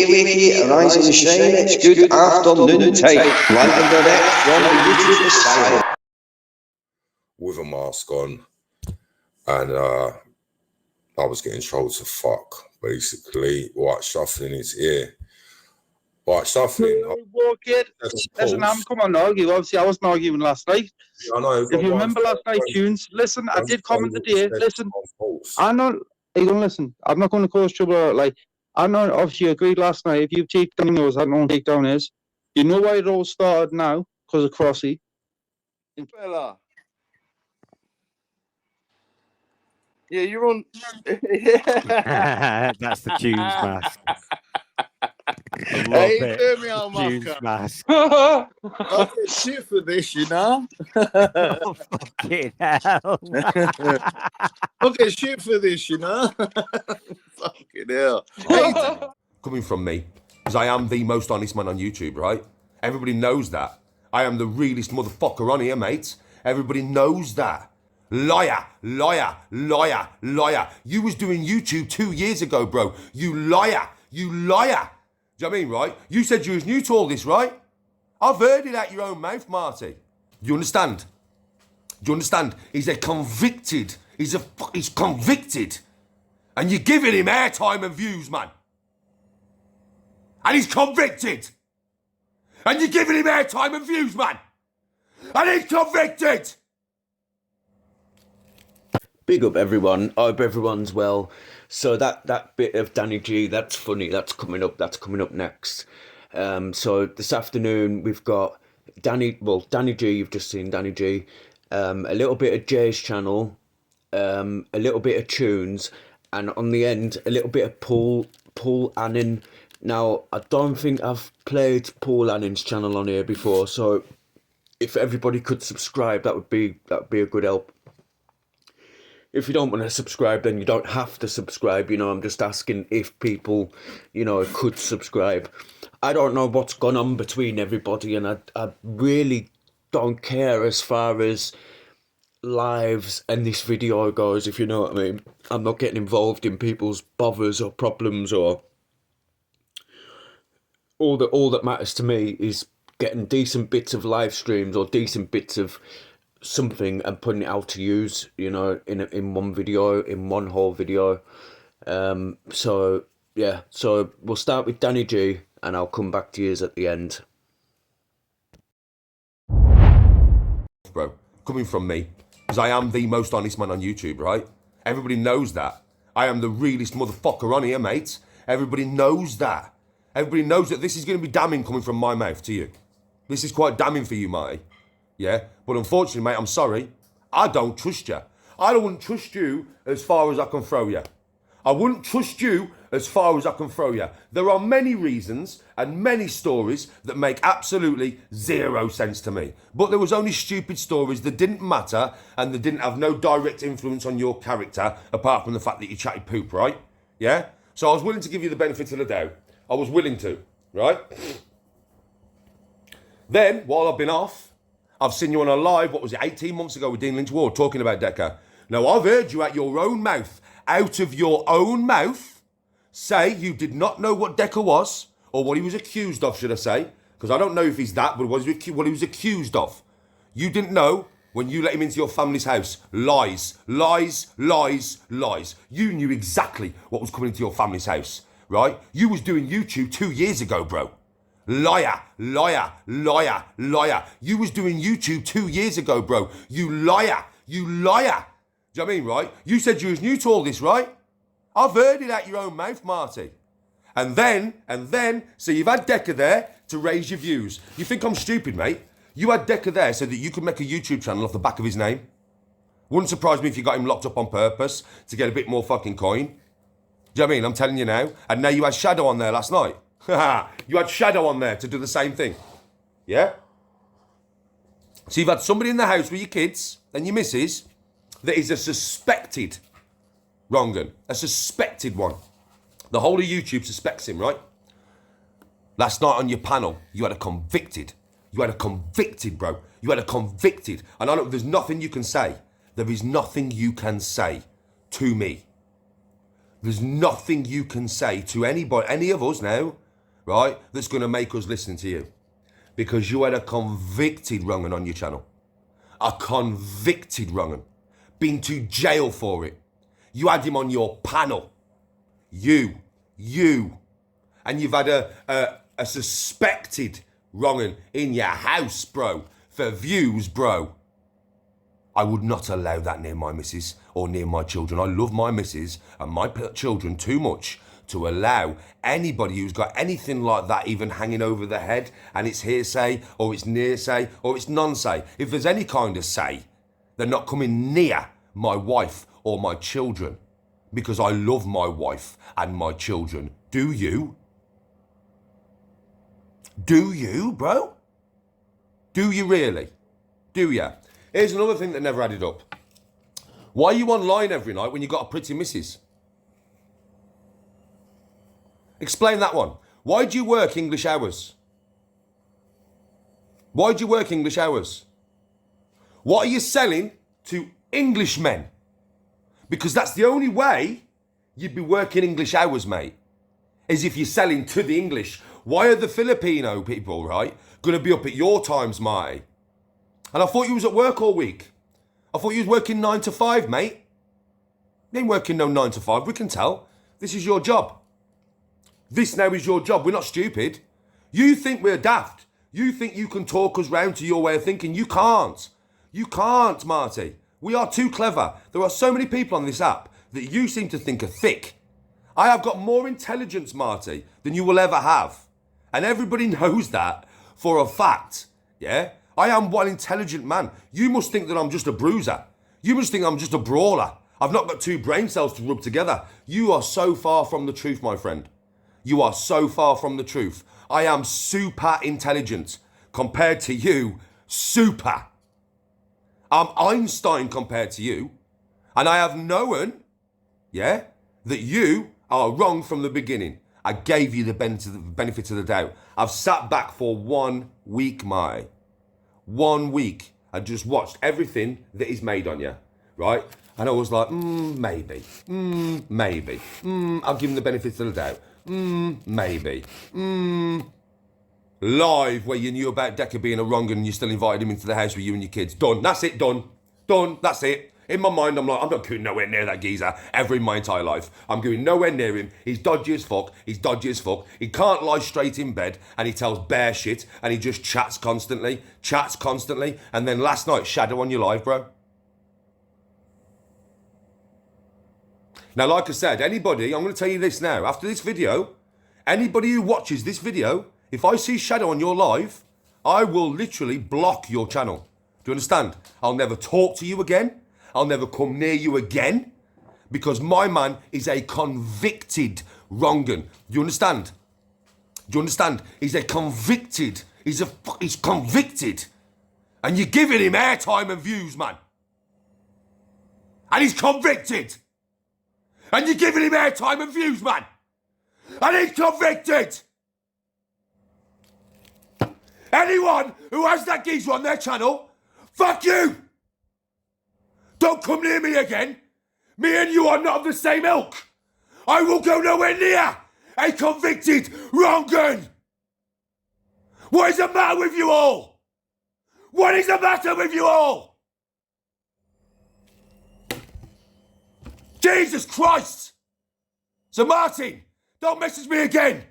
Wiki, Rise and Shine, it's good afternoon time. Live and direct from the YouTube asylum. With a mask on, and I was getting told to fuck, basically. White shuffling his ear. White shuffling. Listen, I'm coming on argue. Obviously, I wasn't arguing last night. I know. If you remember last night, tunes. Listen, I did comment today. Listen, I'm not. Are you gonna listen? I'm not going to cause trouble. Like, I know. Obviously, you agreed last night. If you take down yours, I don't know what takedown is. You know why it all started now? Because of Crossy. Fella. Yeah, you're on. Yeah. That's the tunes mask. Hey, you hear me on my Tunes mask. I get shit for this, you know. Oh, fucking hell. I get shit for this, you know. Fucking hell. Coming from me, because I am the most honest man on YouTube, right? Everybody knows that. I am the realest motherfucker on here, mate. Everybody knows that. Liar, liar, liar, liar. You was doing YouTube 2 years ago, bro. You liar, you liar. Do you know what I mean, right? You said you was new to all this, right? I've heard it out your own mouth, Marty. Do you understand? Do you understand? He's convicted. He's convicted. And you're giving him airtime and views, man. And he's convicted. And you're giving him airtime and views, man. And he's convicted. Big up everyone. I hope everyone's well. So that bit of Danny G, that's funny. That's coming up next. So this afternoon we've got Danny G. You've just seen Danny G. A little bit of Jay's channel, a little bit of tunes, and on the end a little bit of Paul Annan. Now I don't think I've played Paul Annan's channel on here before, so if everybody could subscribe, that would be a good help. If you don't want to subscribe, then you don't have to subscribe. You know, I'm just asking if people, you know, could subscribe. I don't know what's gone on between everybody, and I really don't care as far as lives and this video goes, if you know what I mean. I'm not getting involved in people's bothers or problems, or all that matters to me is getting decent bits of live streams or decent bits of something and putting it out to use, you know, in one video, in one whole video. So yeah, so we'll start with Danny G and I'll come back to you at the end. Bro, coming from me, because I am the most honest man on YouTube, right? Everybody knows that. I am the realest motherfucker on here, mate. Everybody knows that. Everybody knows that this is going to be damning coming from my mouth to you. This is quite damning for you, Marty. Yeah, but unfortunately, mate, I'm sorry. I don't trust you. I wouldn't trust you as far as I can throw you. I wouldn't trust you as far as I can throw you. There are many reasons and many stories that make absolutely zero sense to me. But there was only stupid stories that didn't matter and that didn't have no direct influence on your character, apart from the fact that you chatted poop, right? Yeah? So I was willing to give you the benefit of the doubt. I was willing to, right? Then, while I've been off, I've seen you on a live, 18 months ago with Dean Lynch Ward, talking about Decca. Now, I've heard you out of your own mouth, say you did not know what Decca was, or what he was accused of, should I say, because I don't know if he's that, but what he was accused of. You didn't know when you let him into your family's house. Lies, lies, lies, lies. You knew exactly what was coming into your family's house, right? You was doing YouTube 2 years ago, bro. Liar, liar, liar, liar. You was doing YouTube 2 years ago, bro. You liar, you liar. Do you know what I mean, right? You said you was new to all this, right? I've heard it out your own mouth, Marty. And then, so you've had Decca there to raise your views. You think I'm stupid, mate? You had Decca there so that you could make a YouTube channel off the back of his name. Wouldn't surprise me if you got him locked up on purpose to get a bit more fucking coin. Do you know what I mean? I'm telling you now. And now you had Shadow on there last night. You had Shadow on there to do the same thing. Yeah? So you've had somebody in the house with your kids and your missus that is a suspected wrong-un. A suspected one. The whole of YouTube suspects him, right? Last night on your panel, you had a convicted. You had a convicted, bro. You had a convicted. And I know there's nothing you can say. There is nothing you can say to me. There's nothing you can say to anybody, any of us now, right, that's going to make us listen to you. Because you had a convicted wrong'un on your channel. A convicted wrong'un. Been to jail for it. You had him on your panel. You. And you've had a suspected wrong'un in your house, bro. For views, bro. I would not allow that near my missus or near my children. I love my missus and my children too much to allow anybody who's got anything like that even hanging over their head, and it's hearsay or it's near-say or it's non-say. If there's any kind of say, they're not coming near my wife or my children, because I love my wife and my children. Do you? Do you, bro? Do you really? Do ya? Here's another thing that never added up. Why are you online every night when you got a pretty missus? Explain that one. Why do you work English hours? Why do you work English hours? What are you selling to Englishmen? Because that's the only way you'd be working English hours, mate, is if you're selling to the English. Why are the Filipino people, right, going to be up at your times, Marty? And I thought you was at work all week. I thought you was working 9 to 5, mate. You ain't working no 9 to 5, we can tell. This is your job. This now is your job. We're not stupid. You think we're daft. You think you can talk us round to your way of thinking. You can't. You can't, Marty. We are too clever. There are so many people on this app that you seem to think are thick. I have got more intelligence, Marty, than you will ever have. And everybody knows that for a fact. Yeah? I am one intelligent man. You must think that I'm just a bruiser. You must think I'm just a brawler. I've not got two brain cells to rub together. You are so far from the truth, my friend. You are so far from the truth. I am super intelligent compared to you. Super. I'm Einstein compared to you. And I have known, yeah, that you are wrong from the beginning. I gave you the benefit of the doubt. I've sat back for 1 week, Marty. 1 week. I just watched everything that is made on you, right? And I was like, maybe. Maybe. I'll give him the benefit of the doubt. Maybe. Live, where you knew about Decker being a wrong and you still invited him into the house with you and your kids. Done. That's it. Done. Done. That's it. In my mind, I'm like, I'm not going nowhere near that geezer ever in my entire life. I'm going nowhere near him. He's dodgy as fuck. He's dodgy as fuck. He can't lie straight in bed, and he tells bare shit, and he just chats constantly. And then last night, shadow on your live, bro. Now, like I said, anybody, I'm going to tell you this now. After this video, anybody who watches this video, if I see shadow on your live, I will literally block your channel. Do you understand? I'll never talk to you again. I'll never come near you again. Because my man is a convicted wrong'un. Do you understand? Do you understand? He's a convicted. He's convicted. And you're giving him airtime and views, man. And he's convicted. And you're giving him airtime and views, man. And he's convicted. Anyone who has that geezer on their channel, fuck you. Don't come near me again. Me and you are not of the same ilk. I will go nowhere near a convicted wrong'un. What is the matter with you all? What is the matter with you all? Jesus Christ! So Martin, don't message me again.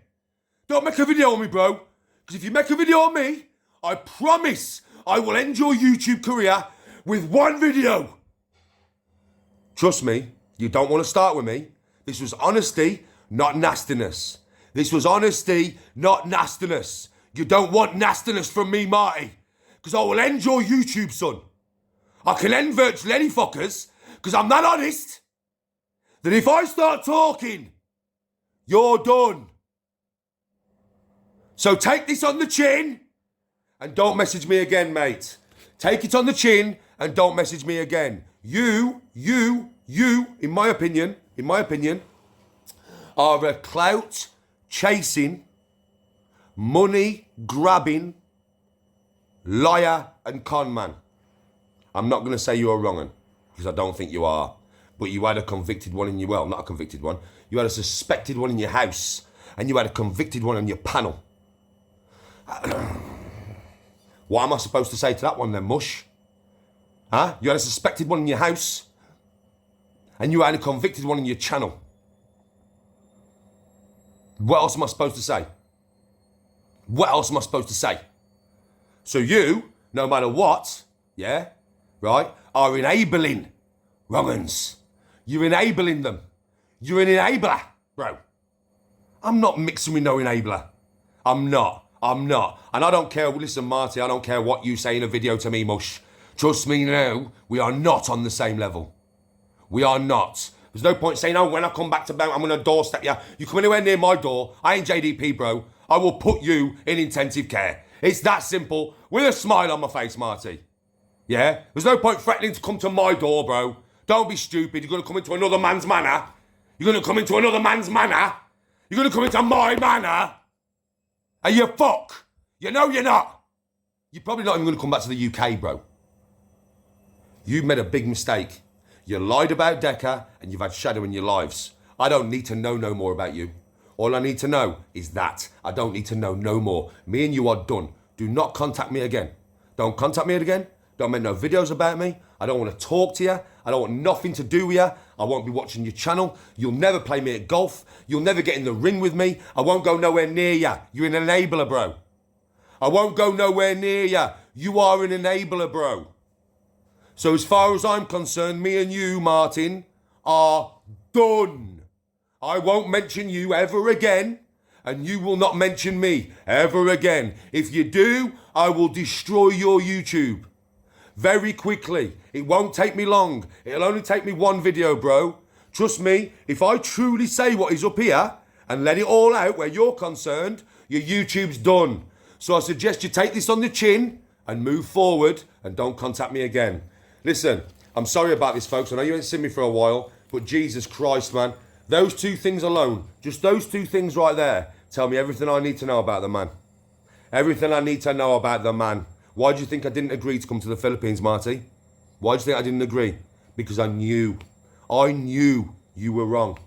Don't make a video on me, bro. Because if you make a video on me, I promise I will end your YouTube career with one video. Trust me, you don't want to start with me. This was honesty, not nastiness. This was honesty, not nastiness. You don't want nastiness from me, Marty. Because I will end your YouTube, son. I can end virtually any fuckers, because I'm that honest. That if I start talking, you're done. So take this on the chin and don't message me again, mate. Take it on the chin and don't message me again. You, in my opinion, are a clout chasing, money grabbing, liar and con man. I'm not going to say you're a wrong'un, because I don't think you are. But you had a convicted one in your, well, not a convicted one. You had a suspected one in your house. and you had a convicted one on your panel. What am I supposed to say to that one then, Mush? Huh? You had a suspected one in your house, and you had a convicted one in your channel. What else am I supposed to say? What else am I supposed to say? So you, no matter what, yeah, right, are enabling wrong-uns. You're enabling them. You're an enabler, bro. I'm not mixing with no enabler. I'm not. And I don't care, listen, Marty, I don't care what you say in a video to me, Mush. Trust me now, we are not on the same level. We are not. There's no point saying, oh, when I come back to Mount, I'm going to doorstep you. You come anywhere near my door, I ain't JDP, bro. I will put you in intensive care. It's that simple, with a smile on my face, Marty. Yeah? There's no point threatening to come to my door, bro. Don't be stupid. You're going to come into another man's manor. You're going to come into another man's manor. You're going to come into my manor. And you fuck. You know you're not. You're probably not even going to come back to the UK, bro. You've made a big mistake. You lied about Decca and you've had shadow in your lives. I don't need to know no more about you. All I need to know is that. I don't need to know no more. Me and you are done. Do not contact me again. Don't contact me again. Don't make no videos about me. I don't want to talk to you. I don't want nothing to do with you. I won't be watching your channel. You'll never play me at golf. You'll never get in the ring with me. I won't go nowhere near you. You're an enabler, bro. I won't go nowhere near you. You are an enabler, bro. So as far as I'm concerned, me and you, Martin, are done. I won't mention you ever again, and you will not mention me ever again. If you do, I will destroy your YouTube. Very quickly. It won't take me long. It'll only take me one video, bro. Trust me, if I truly say what is up here and let it all out where you're concerned, your YouTube's done. So I suggest you take this on the chin and move forward and don't contact me again. Listen, I'm sorry about this, folks. I know you ain't seen me for a while, but Jesus Christ, man. Those two things alone, just those two things right there, tell me everything I need to know about the man. Everything I need to know about the man. Why do you think I didn't agree to come to the Philippines, Marty? Why do you think I didn't agree? Because I knew you were wrong.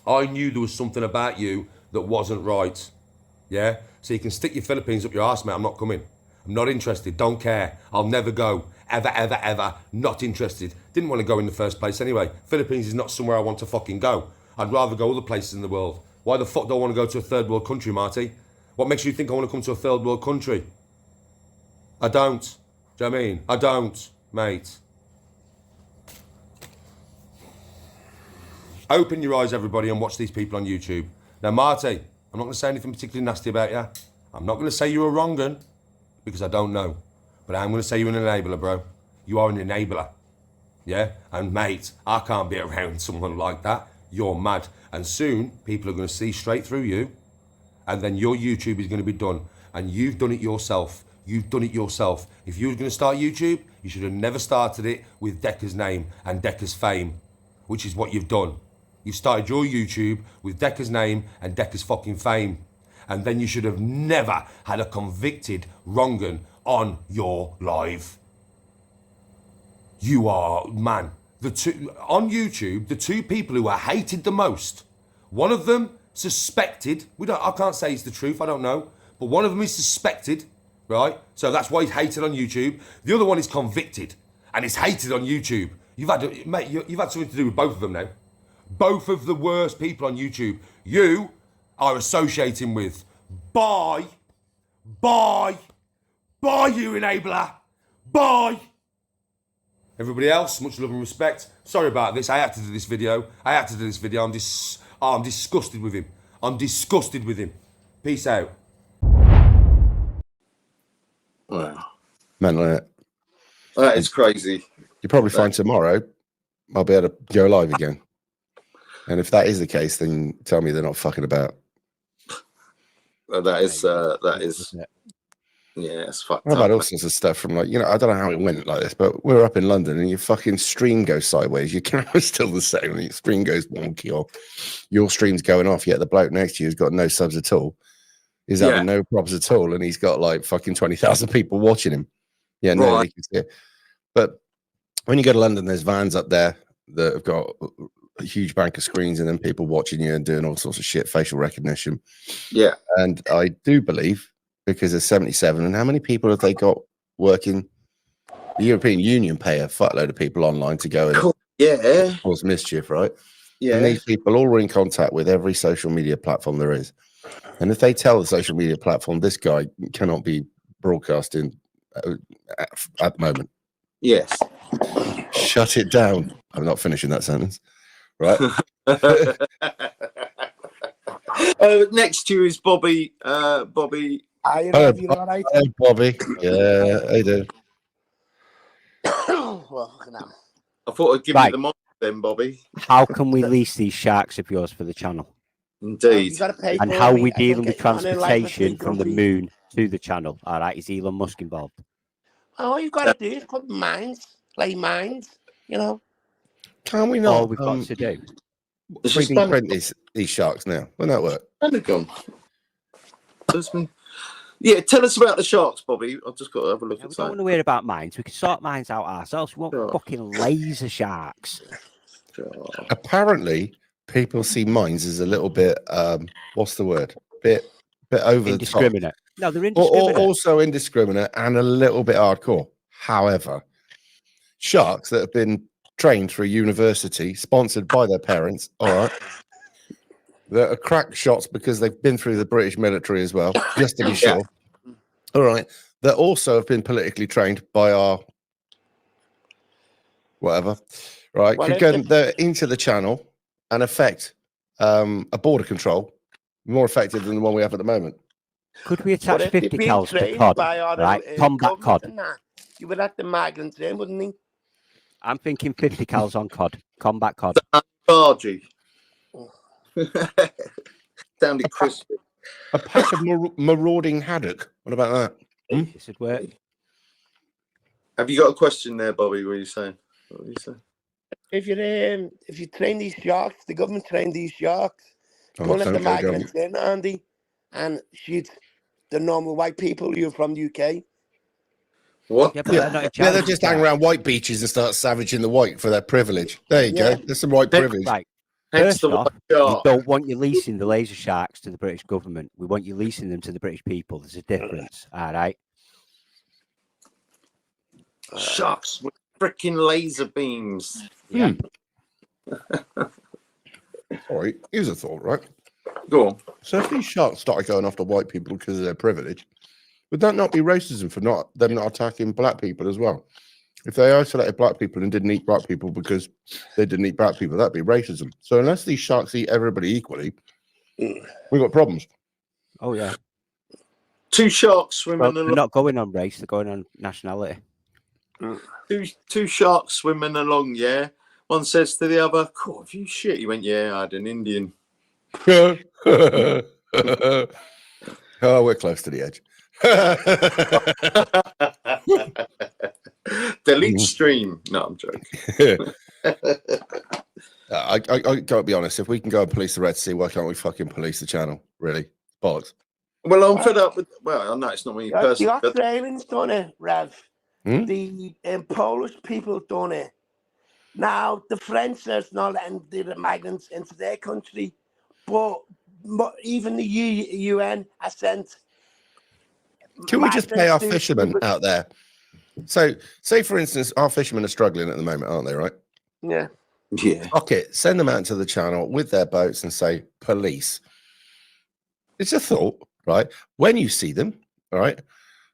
I knew there was something about you that wasn't right. Yeah? So you can stick your Philippines up your arse, mate. I'm not coming. I'm not interested. Don't care. I'll never go. Ever, ever, ever. Not interested. Didn't want to go in the first place anyway. Philippines is not somewhere I want to fucking go. I'd rather go other places in the world. Why the fuck do I want to go to a third world country, Marty? What makes you think I want to come to a third world country? I don't. Do you know what I mean? I don't, mate. Open your eyes, everybody, and watch these people on YouTube. Now, Marty, I'm not going to say anything particularly nasty about you. I'm not going to say you were wrong, because I don't know. But I'm going to say you're an enabler, bro. You are an enabler. Yeah? And, mate, I can't be around someone like that. You're mad. And soon, people are going to see straight through you, and then your YouTube is going to be done. And you've done it yourself. You've done it yourself. If you were going to start YouTube, you should have never started it with Decca's name and Decca's fame, which is what you've done. You started your YouTube with Decca's name and Decca's fucking fame. And then you should have never had a convicted wrong-un on your live. You are, man, on YouTube, the two people who are hated the most, one of them suspected, I can't say it's the truth, I don't know, but one of them is suspected, right? So that's why he's hated on YouTube. The other one is convicted, and he's hated on YouTube. You've had something to do with both of them now. Both of the worst people on YouTube you are associating with. Bye, you enabler. Bye. Everybody else, much love and respect. Sorry about this. I had to do this video. I'm disgusted with him. Peace out. Wow. Mental, innit? That is crazy. You probably find tomorrow I'll be able to go live again. And if that is the case, then tell me they're not fucking about. That is, yeah, it's fucked I've up. had all sorts of stuff from, like, you know, I don't know how it went like this, but we're up in London and your fucking stream goes sideways. Your camera's still the same and your screen goes wonky, or your stream's going off, yet the bloke next to you has got no subs at all. He's having no props at all, and he's got like fucking 20,000 people watching him. Yeah, no, Right. can see it. But when you go to London, there's vans up there that have got a huge bank of screens and then people watching you and doing all sorts of shit, facial recognition. Yeah. And I do believe, because there's 77, and how many people have they got working? The European Union pay a fuckload of people online to go and cause mischief, right? Yeah. And these people all are in contact with every social media platform there is. And if they tell the social media platform, this guy cannot be broadcasting at the moment. Yes. Shut it down. I'm not finishing that sentence. Right. Next to you is Bobby. Bobby. Hello, Bobby. Yeah, I do. Well, I thought I'd give Right. you the mic then, Bobby. How can we lease these sharks of yours for the channel? Indeed. you got to pay And for how it, are we mate. I dealing don't with get you on a live transportation with from the Grumpy. moon to the channel? All right, is Elon Musk involved? All you've got to do is put mines, play mines, you know. Can we All not we've got to do. 3D print these sharks now? Wouldn't that work? Yeah, tell us about the sharks, Bobby. I've just got to have a look Yeah, at we don't that. want to worry about mines. We can sort mines out ourselves. We want Sure. fucking laser sharks. Apparently, people see mines as a little bit, what's the word? Bit over the top. Indiscriminate. No, they're Or indiscriminate. also indiscriminate and a little bit hardcore. However, sharks that have been trained through university, sponsored by their parents, all right, that are crack shots because they've been through the British military as well, just to be sure. All right, that also have been politically trained by our whatever, right? Well, Could go into the channel and affect a border control more effective than the one we have at the moment. Could we But attach if 50 they're being cals to trained cod? by our Right, combat government cod. and that, you would have the migrants in, wouldn't you? I'm thinking 50 cals on cod. Combat cod. Bargy. Sounded crispy. A pack of marauding haddock. What about that? This would work. Have you got a question there, Bobby? What are you saying? What are you saying? If you train these sharks, the government train these sharks. Oh, Go and let the don't go migrants in, Andy, and shoot the normal white people who are from the UK. What? Yeah, but they're not in charge they'll of just the hang sharks. around white beaches and start savaging the white for their privilege. There you go. There's some white privilege. Right. Hence First the off, white we shark. don't want you leasing the laser sharks to the British government. We want you leasing them to the British people. There's a difference. All right. Sharks with freaking laser beams. Yeah. All right, here's a thought, right? Go on. So if these sharks started going after white people because of their privilege, would that not be racism for them not attacking black people as well? If they isolated black people and didn't eat black people because they didn't eat black people, that'd be racism. So unless these sharks eat everybody equally, we've got problems. Oh, yeah. Two sharks Well, swimming they're along. not going on race. They're going on nationality. Two sharks swimming along, yeah. One says to the other, "Cool, if you shit," he went, "Yeah, I had an Indian." Oh, we're close to the edge. Delete stream. No, I'm joking. I gotta be honest. If we can go and police the Red Sea, why can't we fucking police the channel? Really, bollocks. Well, I'm fed up with. Well, I know it's not me The personally. but Australians done it, Rev. Hmm? The Polish people done it. Now the French are not letting the migrants into their country, but even the UN has sent. Can we just pay our migrants fishermen out there? So, say for instance, our fishermen are struggling at the moment, aren't they? Right? Yeah. Yeah. Okay, send them out to the channel with their boats and say, police. It's a thought, right? When you see them, all right?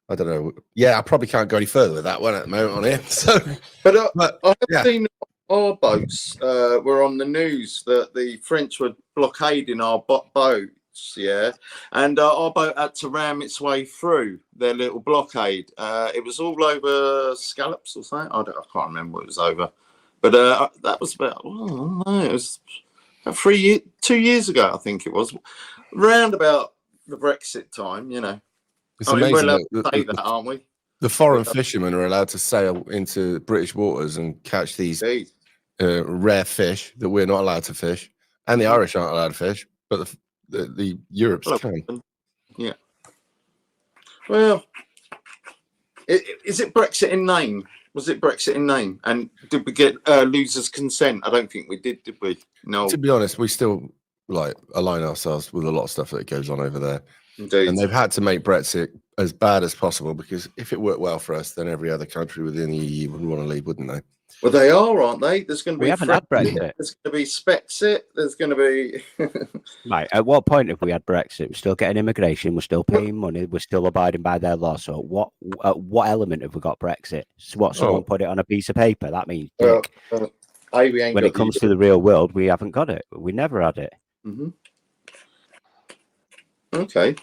I don't know. Yeah, I probably can't go any further with that one at the moment on here. So, But I have yeah. seen our boats were on the news that the French were blockading our boats, yeah, and our boat had to ram its way through their little blockade. It was all over scallops or something. I can't remember what it was over, but that was about. Oh, no, it was about 2 years ago, I think it was, round about the Brexit time. You know, It's I mean, we're amazing allowed that to say that, aren't we? the foreign fishermen are allowed to sail into British waters and catch these Indeed. rare fish that we're not allowed to fish, and the Irish aren't allowed to fish, but the Europe's can. Yeah. Well, is it Brexit in name? Was it Brexit in name? And did we get losers' consent? I don't think we did we? No. To be honest, we still like align ourselves with a lot of stuff that goes on over there. Indeed. And they've had to make Brexit as bad as possible because if it worked well for us, then every other country within the EU would want to leave, wouldn't they? Well, they are, aren't they? There's going to be We haven't had Brexit. Brexit. There's going to be Spexit. There's going to be. Right. At what point have we had Brexit? We're still getting immigration. We're still paying money. We're still abiding by their law. So what element have we got Brexit? So what? Someone put it on a piece of paper. That means dick. When it comes to the real world, we haven't got it. We never had it. Mm-hmm. Okay.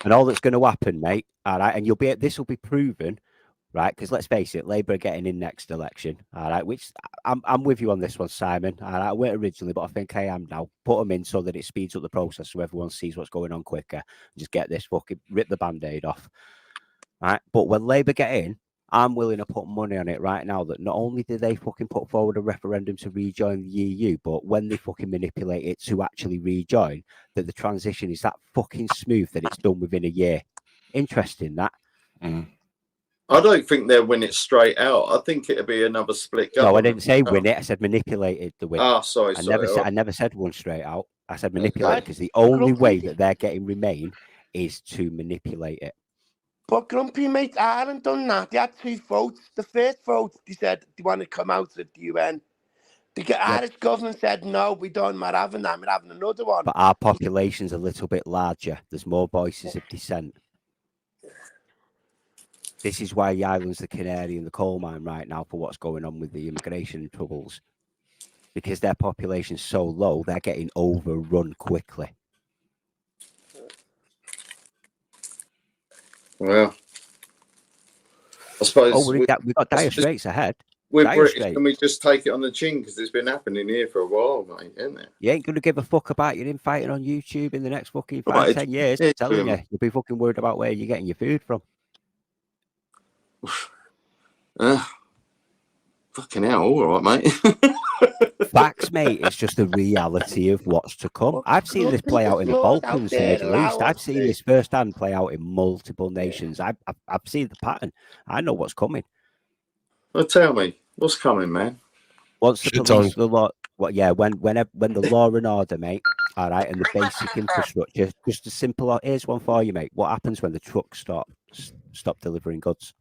And all that's going to happen, mate. All right, and this will be proven. Right, because let's face it, Labour are getting in next election. All right, which I'm with you on this one, Simon. All right, I weren't originally, but I think I am now. Put them in so that it speeds up the process, so everyone sees what's going on quicker. Just get this fucking rip the band-aid off. All right, but when Labour get in, I'm willing to put money on it right now that not only do they fucking put forward a referendum to rejoin the EU, but when they fucking manipulate it to actually rejoin, that the transition is that fucking smooth that it's done within a year. Interesting that. I don't think they'll win it straight out. I think it'll be another split government. No, I didn't say win it. I said manipulated the win. Ah, sorry. I never said one straight out. I said manipulate because the only way that they're getting Remain is to manipulate it. But Grumpy, mate, Ireland done that. They had 2 votes. The first vote, they said they want to come out of the UN. The Irish government said, no, we don't. We're having that. We're having another one. But our population's a little bit larger. There's more voices of dissent. This is why the island's the canary in the coal mine right now for what's going on with the immigration troubles. Because their population's so low, they're getting overrun quickly. Well, I suppose we've got dire straits ahead. We're British, and we just take it on the chin because it's been happening here for a while, mate, isn't it? You ain't going to give a fuck about your infighting on YouTube in the next fucking 5-10 years. I'm telling you, you'll be fucking worried about where you're getting your food from. Fucking hell, all right, mate. Facts, mate. It's just the reality of what's to come. I've seen this play out in the Balkans, the Middle East. I've seen this firsthand play out in multiple nations. I've seen the pattern. I know what's coming. Well, tell me, what's coming, man? Once the police, the law, when the law and order, mate. All right, and the basic infrastructure. Just a simple. Here's one for you, mate. What happens when the trucks stop delivering goods?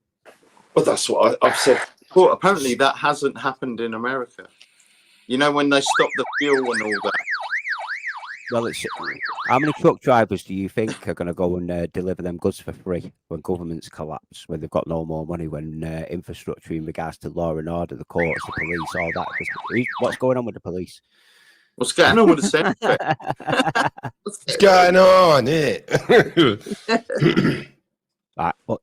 Well, that's what I've said. Well, apparently that hasn't happened in America. You know, when they stop the fuel and all that. Well, how many truck drivers do you think are going to go and deliver them goods for free when governments collapse, when they've got no more money, when infrastructure in regards to law and order, the courts, the police, all that? What's going on with the police? What's going on with the Senate? What's going on here? Right, but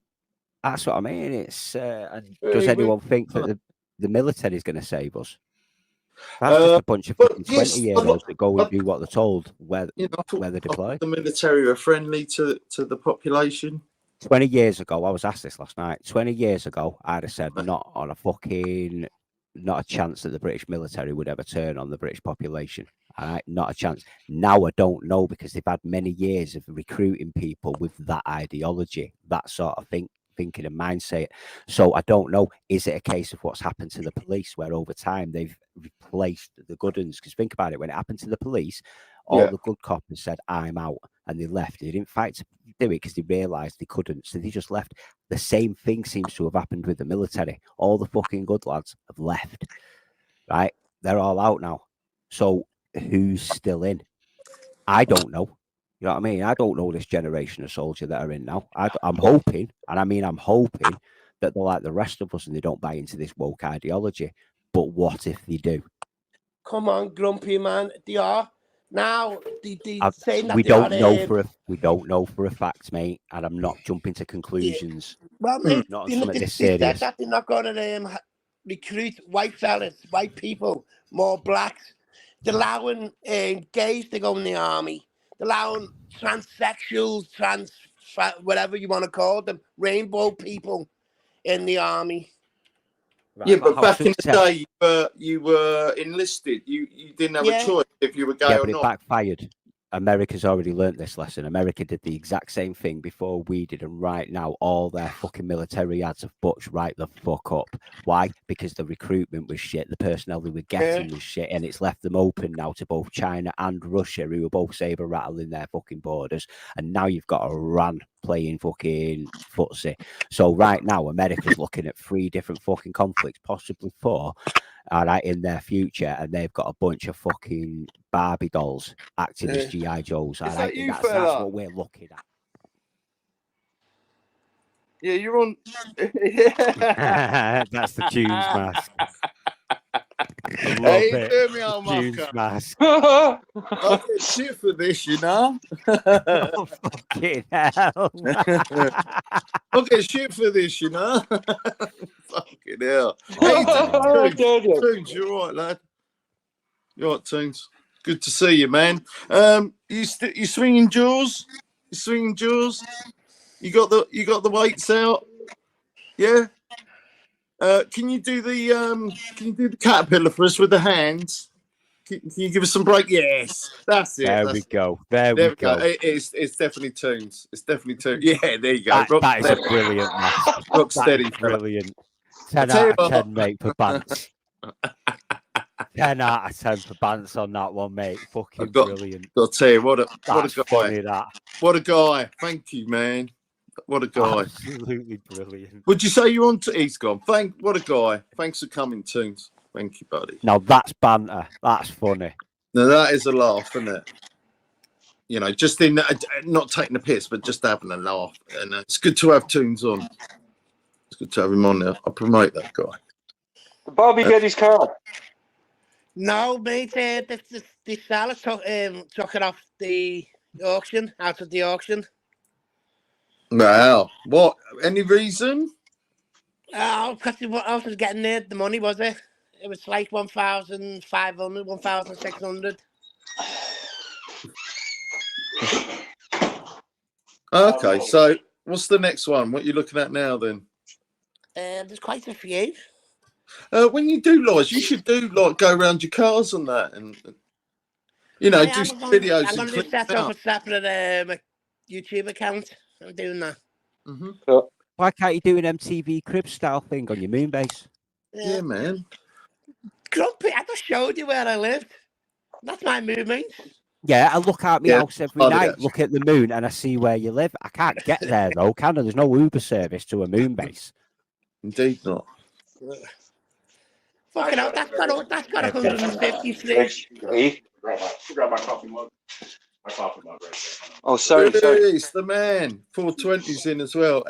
that's what I mean. It's does anyone think that the military is going to save us? That's just a bunch of 20-year-olds that go and do what they're told where they're deployed. The military are friendly to the population. 20 years ago, I was asked this last night. 20 years ago, I'd have said not a chance that the British military would ever turn on the British population. All right, not a chance. Now I don't know because they've had many years of recruiting people with that ideology, that sort of thinking and mindset. So I don't know. Is it a case of what's happened to the police, where over time they've replaced the good ones? Because think about it, when it happened to the police, all the good coppers said, "I'm out," and they left. They didn't fight to do it because they realised they couldn't, so they just left. The same thing seems to have happened with the military. All the fucking good lads have left. Right? They're all out now. So who's still in? I don't know. You know what I mean? I don't know this generation of soldier that are in now. I'm hoping, and I mean I'm hoping, that they're like the rest of us and they don't buy into this woke ideology. But what if they do? Come on, Grumpy man. They are. Now, saying that we don't know for a fact, mate, and I'm not jumping to conclusions. Well, mate, not they said that they're not going to recruit white fellas, white people, more blacks. They're allowing gays to go in the army. They're allowing transsexuals, whatever you want to call them, rainbow people in the army. Right, yeah, but back in the day, you were enlisted. You didn't have a choice if you were gay or but not. It backfired. America's already learnt this lesson. America did the exact same thing before we did, and right now all their fucking military ads have butched right the fuck up. Why? Because the recruitment was shit, the personnel they were getting was shit, and it's left them open now to both China and Russia, who are both saber rattling their fucking borders. And now you've got Iran playing fucking footsie. So right now America's looking at 3 different fucking conflicts, possibly 4. All right, in their future, and they've got a bunch of fucking Barbie dolls acting as GI Joes. All right, you, that's fella? what we're looking at. Yeah, you're on. That's the Tunes mask. Love Hey, it. do me on Tunes mucker. mask. I'll get shit for this, you know. Oh, fucking hell. I'll get shit for this, you know. Fucking hell. Oh, Hey, Toons, you all right, lad? You all right, Toons? Good to see you, man. You swinging jaws? You swinging jaws? You got the weights out? Yeah. Can you do the caterpillar for us with the hands? Can you give us some break? Yes, that's it. There we go. There we go. It's definitely Toons. It's definitely Toons. Yeah, there you go. That is a brilliant mask. Rock That steady, is brilliant. 10 tell you out of what. 10, mate, for Bants. 10 out of 10 for Bants on that one, mate. Fucking brilliant. I'll tell you, what a That's guy. funny, that. What a guy. Thank you, man. What a guy. Absolutely brilliant. Would you say you're on to He's gone? What a guy. Thanks for coming, Toons. Thank you, buddy. Now that's banter. That's funny. Now that is a laugh, isn't it? You know, just in not taking the piss, but just having a laugh. And it's good to have Toons on. It's good to have him on there. I promote that guy. Did Bobby get his car? No, mate. The seller took it off the auction, out of the auction. Wow. What? Any reason? Oh, because what else was getting there? The money, was it? It was like 1,500, 1,600. Okay, so what's the next one? What are you looking at now then? There's quite a few. When you do lives, you should do like go around your cars and that, and you know, do some videos. I'm going to set up a separate YouTube account. I'm doing that. Mm-hmm. Why can't you do an MTV Cribs style thing on your moon base? Yeah, man. Grumpy, I just showed you where I lived. That's my movement. Yeah, I look out my house every night, look at the moon, and I see where you live. I can't get there though, can I? There's no Uber service to a moon base. Indeed not. Fucking hell, that's got 153. Grab my coffee mug. My coffee mug right there. Oh, sorry. It's the man. 420's in as well.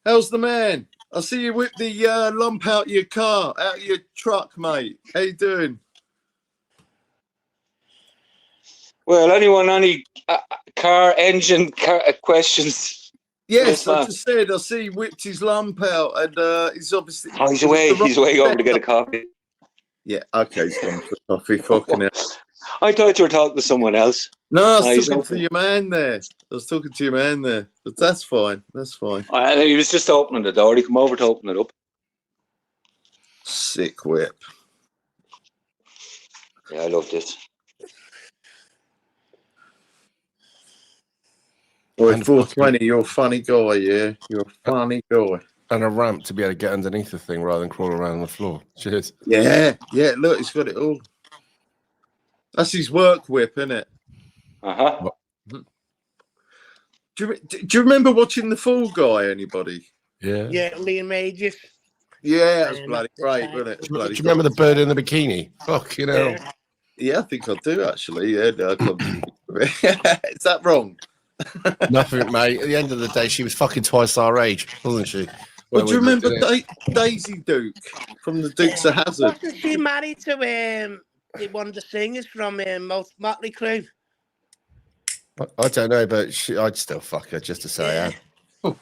How's the man? I see you whip the lump out of your car, out of your truck, mate. How you doing? Well, any car engine questions? Yes, I just said I see he whipped his lump out, and he's obviously. Oh, he's away. He's away going to get a coffee. Yeah, okay, he's gone for coffee. Fucking hell. I thought you were talking to someone else. No, I was talking to your man there. But that's fine. That's fine. He was just opening the door. He come over to open it up. Sick whip. Yeah, I love this. Boy, 420, you're a funny guy, yeah? You're a funny guy. And a ramp to be able to get underneath the thing rather than crawl around on the floor. Cheers. Yeah, look, he's got it all. That's his work whip, isn't it? Uh-huh. Do you remember watching The Fall Guy, anybody? Yeah. Yeah, Liam Aegis. Yeah, that was bloody great, wasn't it? Do you remember the bird in the bikini? Fucking hell. Yeah, I think I do, actually. Yeah, no, is that wrong? Nothing, mate. At the end of the day, she was fucking twice our age, wasn't she? Well, do you remember Daisy Duke from the Dukes of Hazzard? Wasn't she married to one of the singers from Motley Crue? I don't know, but I'd still fuck her just to say How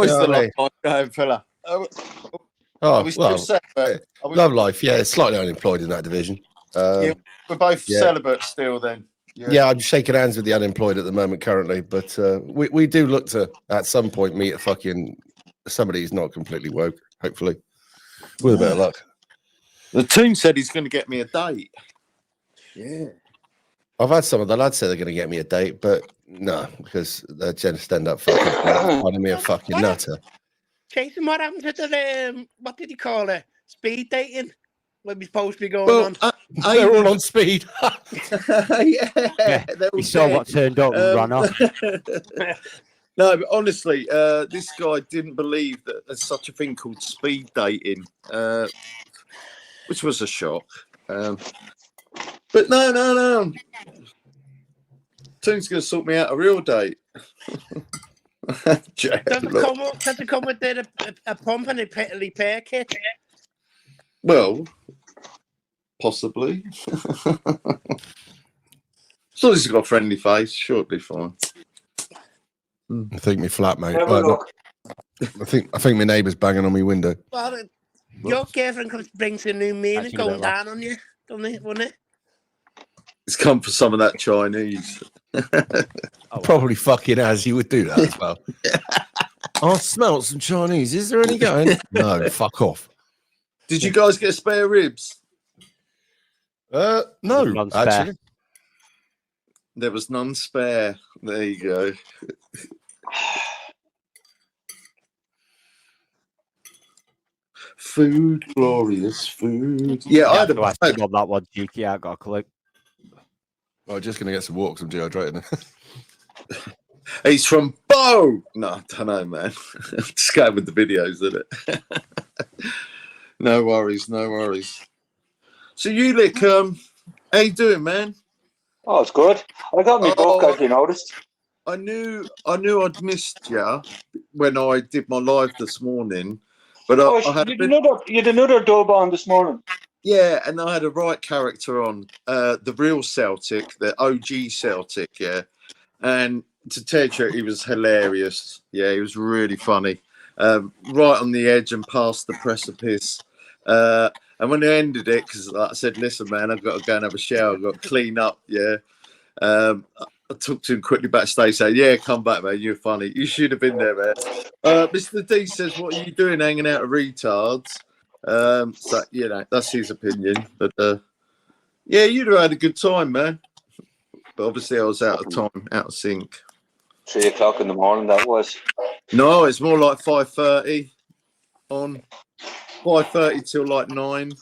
is the love life going, fella? Oh, well, love life, yeah, slightly unemployed in that division. Yeah, we're both celibate still then. Yeah, I'm shaking hands with the unemployed at the moment currently, but we do look to, at some point, meet a fucking somebody who's not completely woke, hopefully, with a bit of luck. The team said he's going to get me a date. Yeah. I've had some of the lads say they're going to get me a date, but no, because they're just end up fucking finding me a fucking nutter. Jason, what happened to the what did he call it? Speed dating? When we're supposed to be going on? They're all on speed. Yeah, he saw what turned up and ran off. No, but honestly, this guy didn't believe that there's such a thing called speed dating, which was a shock. But no. Toon's going to sort me out a real date. Does it come with a pump and a repair kit? Well, possibly. As long as he's got a friendly face, sure it'll be fine. I think my flatmate. I think my neighbour's banging on my window. Well, your girlfriend brings a new meaning going down on you, wouldn't it? It's come for some of that Chinese. Probably fucking has. You would do that as well. I smelt some Chinese. Is there any going? No, fuck off. Did you guys get spare ribs? No, actually. There was none spare. There you go. Food, glorious food. Yeah, I had on that one, cheeky. I got a clue. I'm just gonna get some walks. I'm dehydrated. He's from Bow. No, I don't know, man. Just go with the videos, isn't it? No worries. So you how you doing, man? Oh, it's good. I got my book, as you noticed. I knew I'd missed you when I did my live this morning, but I had you had another dub on this morning. Yeah, and I had a right character on, the real Celtic, the OG Celtic, yeah. And to tell you, he was hilarious. Yeah, he was really funny. Right on the edge and past the precipice. And when I ended it, because like I said, listen, man, I've got to go and have a shower. I've got to clean up, yeah. I talked to him quickly backstage, saying, yeah, come back, man. You're funny. You should have been there, man. Mr. D says, what are you doing hanging out with retards? So, you know, that's his opinion. But, yeah, you'd have had a good time, man. But obviously I was out of time, out of sync. 3 o'clock in the morning, that was. No, it's more like 5:30 on. 5:30 till like 9.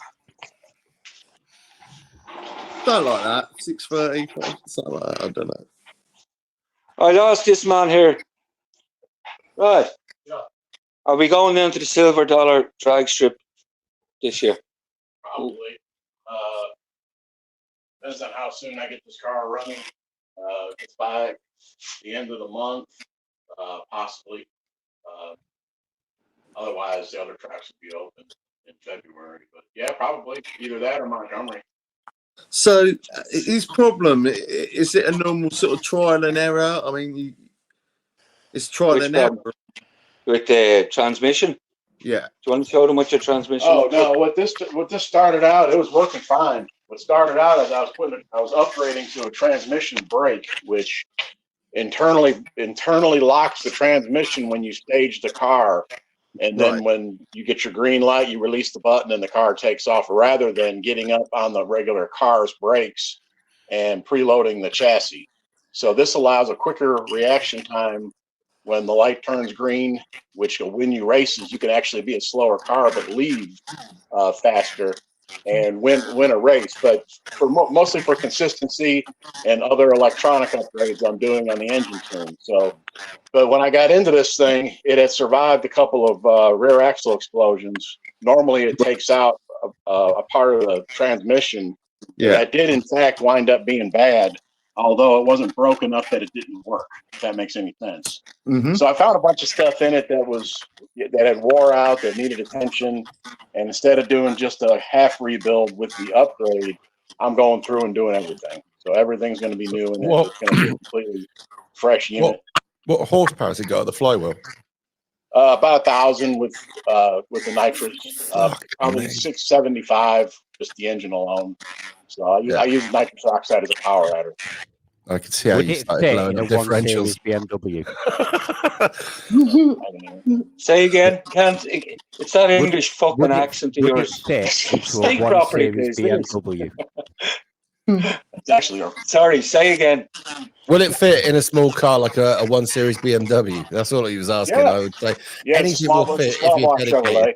Don't like that. 6:30, something like that. I don't know. I lost this man here. Right. Yeah. Are we going down to the Silver Dollar drag strip this year? Probably. Depends on how soon I get this car running. It's by the end of the month, possibly. Otherwise, the other tracks will be open in February. But yeah, probably either that or Montgomery. So his problem, is it a normal sort of trial and error? I mean, it's trial and error. With the transmission? Yeah. Do you want to show them what your transmission Oh, no, what this started out, it was working fine. What started out is I was upgrading to a transmission brake, which internally locks the transmission when you stage the car. And then when you get your green light, you release the button and the car takes off, rather than getting up on the regular car's brakes and preloading the chassis. So this allows a quicker reaction time when the light turns green, which will win you races. You can actually be a slower car but leave faster and win a race. But mostly for consistency and other electronic upgrades I'm doing on the engine tune. But when I got into this thing, it had survived a couple of rear axle explosions. Normally it takes out a part of the transmission. Yeah. That did in fact wind up being bad, although it wasn't broken up that it didn't work, if that makes any sense. Mm-hmm. So I found a bunch of stuff in it that had wore out, that needed attention. And instead of doing just a half rebuild with the upgrade, I'm going through and doing everything. So everything's going to be new, and it's going to be a completely fresh unit. What horsepower has it got at the flywheel? About 1,000 with the nitrous, probably 675, just the engine alone. So I use nitrous oxide as a power adder. I can see how you started blowing up differentials. BMW. Say again, can't. It's that English fucking accent of yours. Speak properly, please. BMW. It's actually Sorry, say again. Will it fit in a small car like a 1 Series BMW? That's all he was asking. Yeah. I would say Yeah, it's a anything will small, it's a fit if small you're block dedicated. Chevrolet.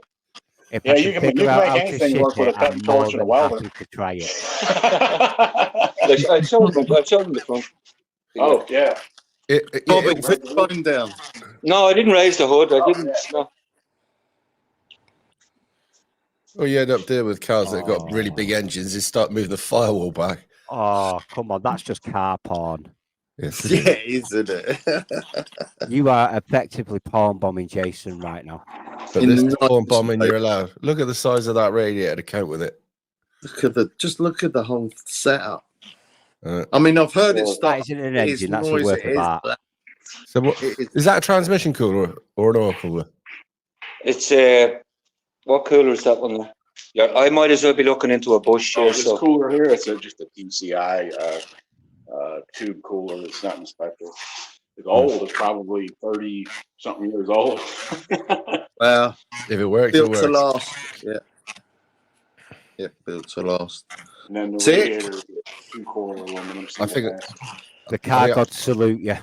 If Yeah, I you can can figure make out how to anything ship work with it, a I'm cutting more torch and a than welder. happy to try it. I showed them the front. Oh yeah. Bobby, It- put the phone down. No, I didn't raise the hood. I didn't. No. Well, you end up there with cars that got really Oh. big engines. You start moving the firewall back. Oh, come on. That's just car porn. Yes. Yeah, isn't it? You are effectively porn bombing Jason right now. But In this the is porn nice bombing, way. you're allowed. Look at the size of that radiator to cope with it. Look at the whole setup. Uh, I mean, I've heard it Well, start. That isn't an It is engine. That's a noise. work It of is art. loud. so what It is. is that a transmission cooler or an oil cooler? It's what cooler is that one there? Yeah, I might as well be looking into a bush Oh, here. this So cooler here, it's just a PCI tube cooler. It's not special. It's old. It's probably 30 something years old. Well, If it works, it built to works. last. Yeah. Yeah, built to last. And then the See? radiator is 2-core aluminum. I think The car Yeah. gods salute you.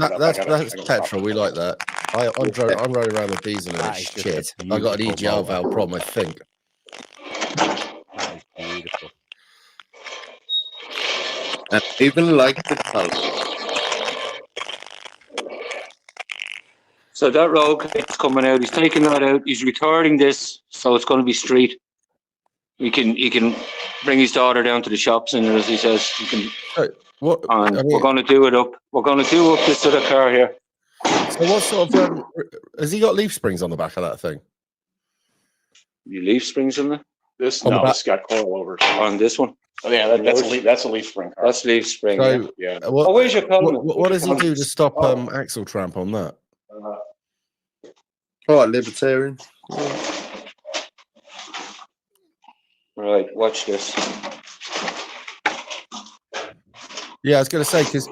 That's petrol. We like that. I'm running around with diesel and That it's is just a shit. I got an beautiful EGR motor. valve problem, I think. That is beautiful. And even like the color. So that roll cage's coming out. He's taking that out. He's retarding this, so it's going to be street. He can bring his daughter down to the shops, and as he says, he can. What? And I mean, we're going to do it up. We're going to do up this other car here. so what sort of has he got leaf springs on the back of that thing? You leaf springs in there This On the no, back. this got coilovers. on this one. Oh yeah, that's a leaf spring car. That's leaf spring. So Yeah. yeah. what, Oh, where's your column? what does he do to stop Oh. axle tramp on that? All right, libertarian. Right, watch this. Yeah, I was going to say because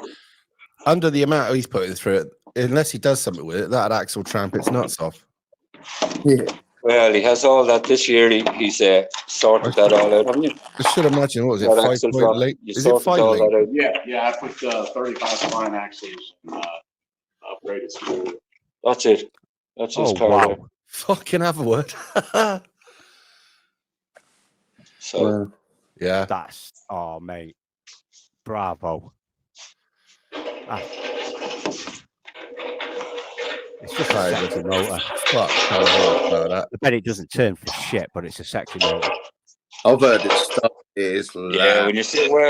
under the amount he's putting through it, unless he does something with it, that axle tramp its nuts off. Yeah. Well, he has all that this year. He's sorted that all out, haven't you? I should imagine. What was it? That 5 axle point drop. link? You Is it sorted 5 all link? that out. Yeah, I put 35 spline axles and upgraded spool. That's it. That's his Oh, car wow. there. Fucking have a word. So Well, Yeah. That's, oh, mate. Bravo. Ah. It's just a Right, sexy motor. Fuck, can't lie about that. I bet it doesn't turn for shit, but it's a sexy motor. I've heard it start. It is loud. yeah,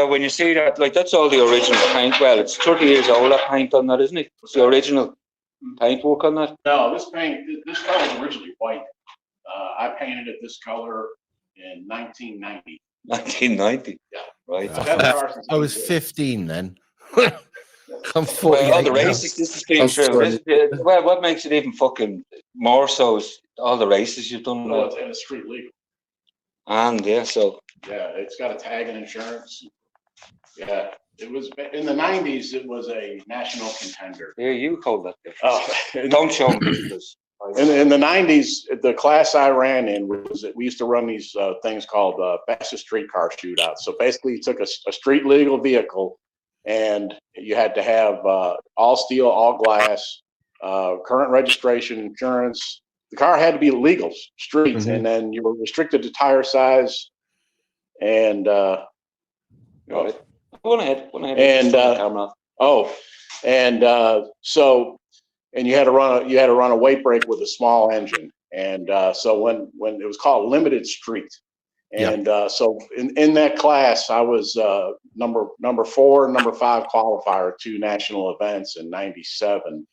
when you see that, like that's all the original paint. Well, it's 30 years old. That paint on that, isn't it? It's the original paintwork on that. No, this car was originally white. I painted it this color in 1990. 1990. Yeah. Right. I've had the car since I was 86. 15 then. I'm 48 Well, all the now. races, this has been That's true. funny. Well, what makes it even fucking more so is all the races you've done. No, it's in a street legal. And yeah, so Yeah, it's got a tag and insurance. Yeah, it was in the 90s. It was a national contender. here you hold that there. Oh, Don't show me because in the 90s, the class I ran in was that we used to run these things called fastest street car shootouts. So basically, you took a street legal vehicle, and you had to have all steel, all glass, current registration, insurance. The car had to be legal, street, and then you were restricted to tire size. And go ahead. And, and you had to run a weight brake with a small engine. And so when it was called limited street, and so in that class, I was number 4 and number 5 qualifier, 2 national events in '97.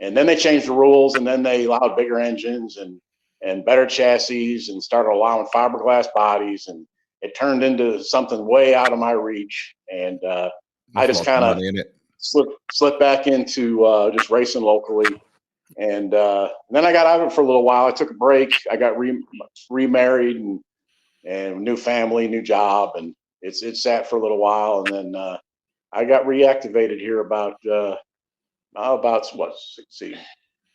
And then they changed the rules, and then they allowed bigger engines and better chassis, and started allowing fiberglass bodies, and it turned into something way out of my reach. And I just kind of slipped back into just racing locally. And then I got out of it for a little while. I took a break. I got remarried and new family, new job, and it sat for a little while. And then I got reactivated here about what?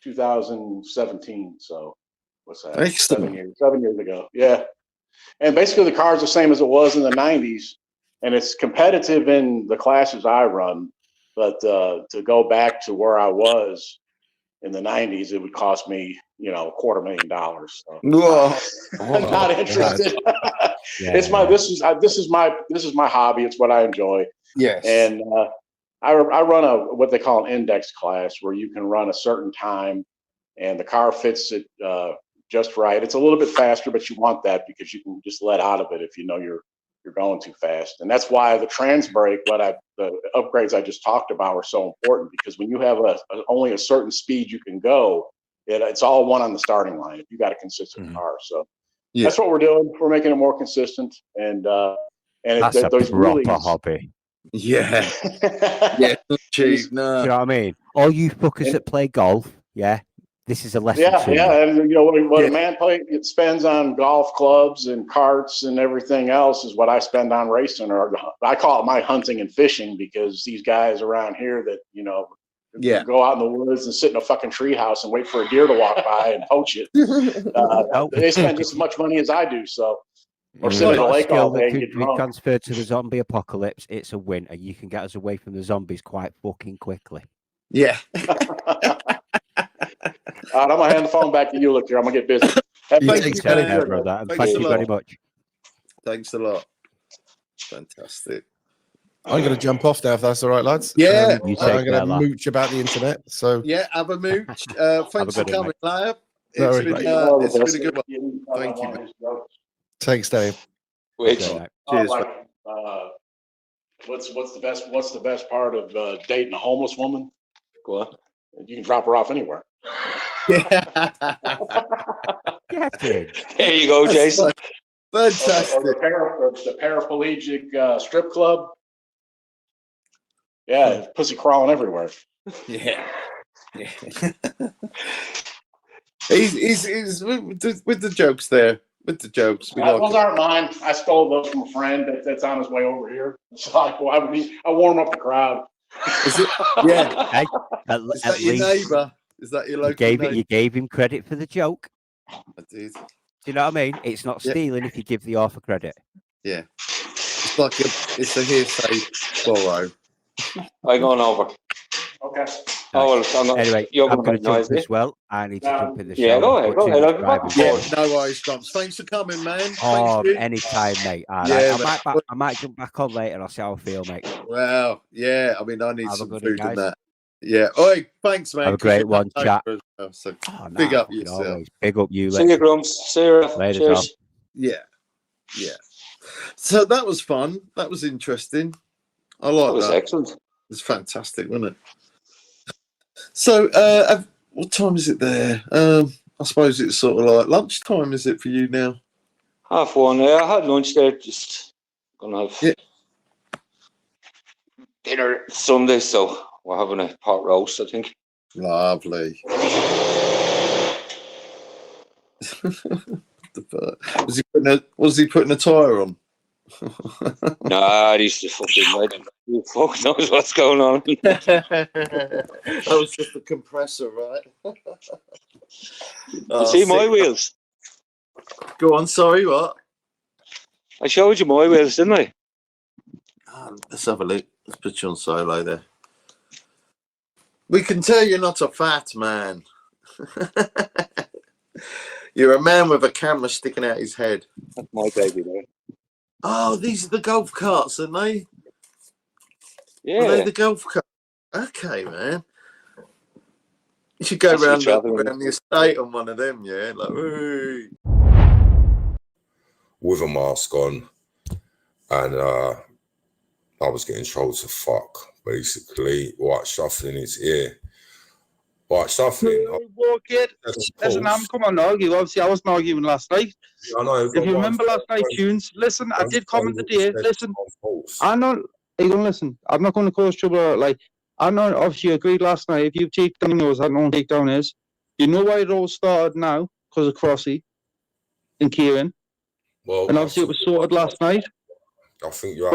2017. So what's that? Excellent. 7 years ago. Yeah. And basically the car's the same as it was in the 90s. and it's competitive in the classes I run. But to go back to where I was in the 90s, it would cost me, $250,000. So Whoa. I'm not interested. This is my hobby. It's what I enjoy. Yes. And I run what they call an index class, where you can run a certain time, and the car fits it just right. It's a little bit faster, but you want that because you can just let out of it if you know you're going too fast. And that's why the trans brake, the upgrades I just talked about, are so important, because when you have only a certain speed you can go, it's all one on the starting line if you got a consistent car. So that's what we're doing. We're making it more consistent, and that's a proper hobby. Yeah. Yeah. Cheap. No. You know what I mean? All you fuckers that play golf, this is a lesson. And what a man spends on golf clubs and carts and everything else is what I spend on racing, or I call it my hunting and fishing, because these guys around here that go out in the woods and sit in a fucking treehouse and wait for a deer to walk by and poach it. They spend just as much money as I do. So, or sit in a lake all day and get drunk. Transferred to the zombie apocalypse, it's a win, and you can get us away from the zombies quite fucking quickly. Yeah. I'm gonna hand the phone back to you, look here. I'm gonna get busy. Thank you very much. Thanks a lot. Fantastic. I'm going to jump off now, if that's all right, lads. Yeah. I'm going to mooch about the internet. So yeah, have a mooch. Thanks for coming, Liam. It's been a good one. Thank you, man. Thanks, Dave. Cheers. What's the best part of dating a homeless woman? Go on. You can drop her off anywhere. Yeah. There you go, Jason. Fantastic. The paraplegic strip club. Yeah, pussy crawling everywhere. Yeah. He's with the jokes there. With the jokes. Those aren't mine. I stole those from a friend that's on his way over here. So I warm up the crowd. Is it? Yeah. Hey, is that your neighbour? Is that your local neighbour? You gave him credit for the joke. I did. Do you know what I mean? It's not stealing if you give the author credit. Yeah. It's like it's a hearsay borrow. I'm going over. Okay. Anyway, I'm going to jump as well. I need to jump in the show. Yeah, go ahead. Yeah, no worries, Grumps. Thanks for coming, man. Anytime, mate. I might jump back on later. I'll see how I feel, mate. Well, yeah. I mean, I need some food in that. Yeah. Oi, thanks, man. Have a great one, chat. So big up yourself. Always. Big up you. See you, Grumps. See you later. Cheers. Yeah. So that was fun. That was interesting. I like that. That was excellent. It was fantastic, wasn't it? So, what time is it there? I suppose it's sort of like lunchtime, is it for you now? 1:30. Yeah, I had lunch there. Just gonna have dinner Sunday, so we're having a pot roast, I think. Lovely. Was he putting a tyre on? Nah, he's just fucking who fuck knows what's going on. That was just a compressor, right? You see my wheels? Go on, sorry, what? I showed you my wheels, didn't I? Let's have a look. Let's put you on solo there. We can tell you're not a fat man. You're a man with a camera sticking out his head. That's my baby there. Oh, these are the golf carts, aren't they? Yeah. Are they the golf carts? Okay, man. You should go around the estate on one of them, yeah? Like, woo. With a mask on, and I was getting told to fuck, basically, while shuffling his ear. While shuffling. Listen, I'm come on, argue. Obviously, I wasn't arguing last night. I know. If you remember last night, Tunes, listen, I did comment today. Listen, I'm not. Are you going to listen? I'm not going to cause trouble. Like, I know, obviously, you agreed last night. If you take down yours, I don't know what takedown is. You know why it all started now? Because of Crossy and Kieran. Well, and obviously, it was sorted last night. I think you're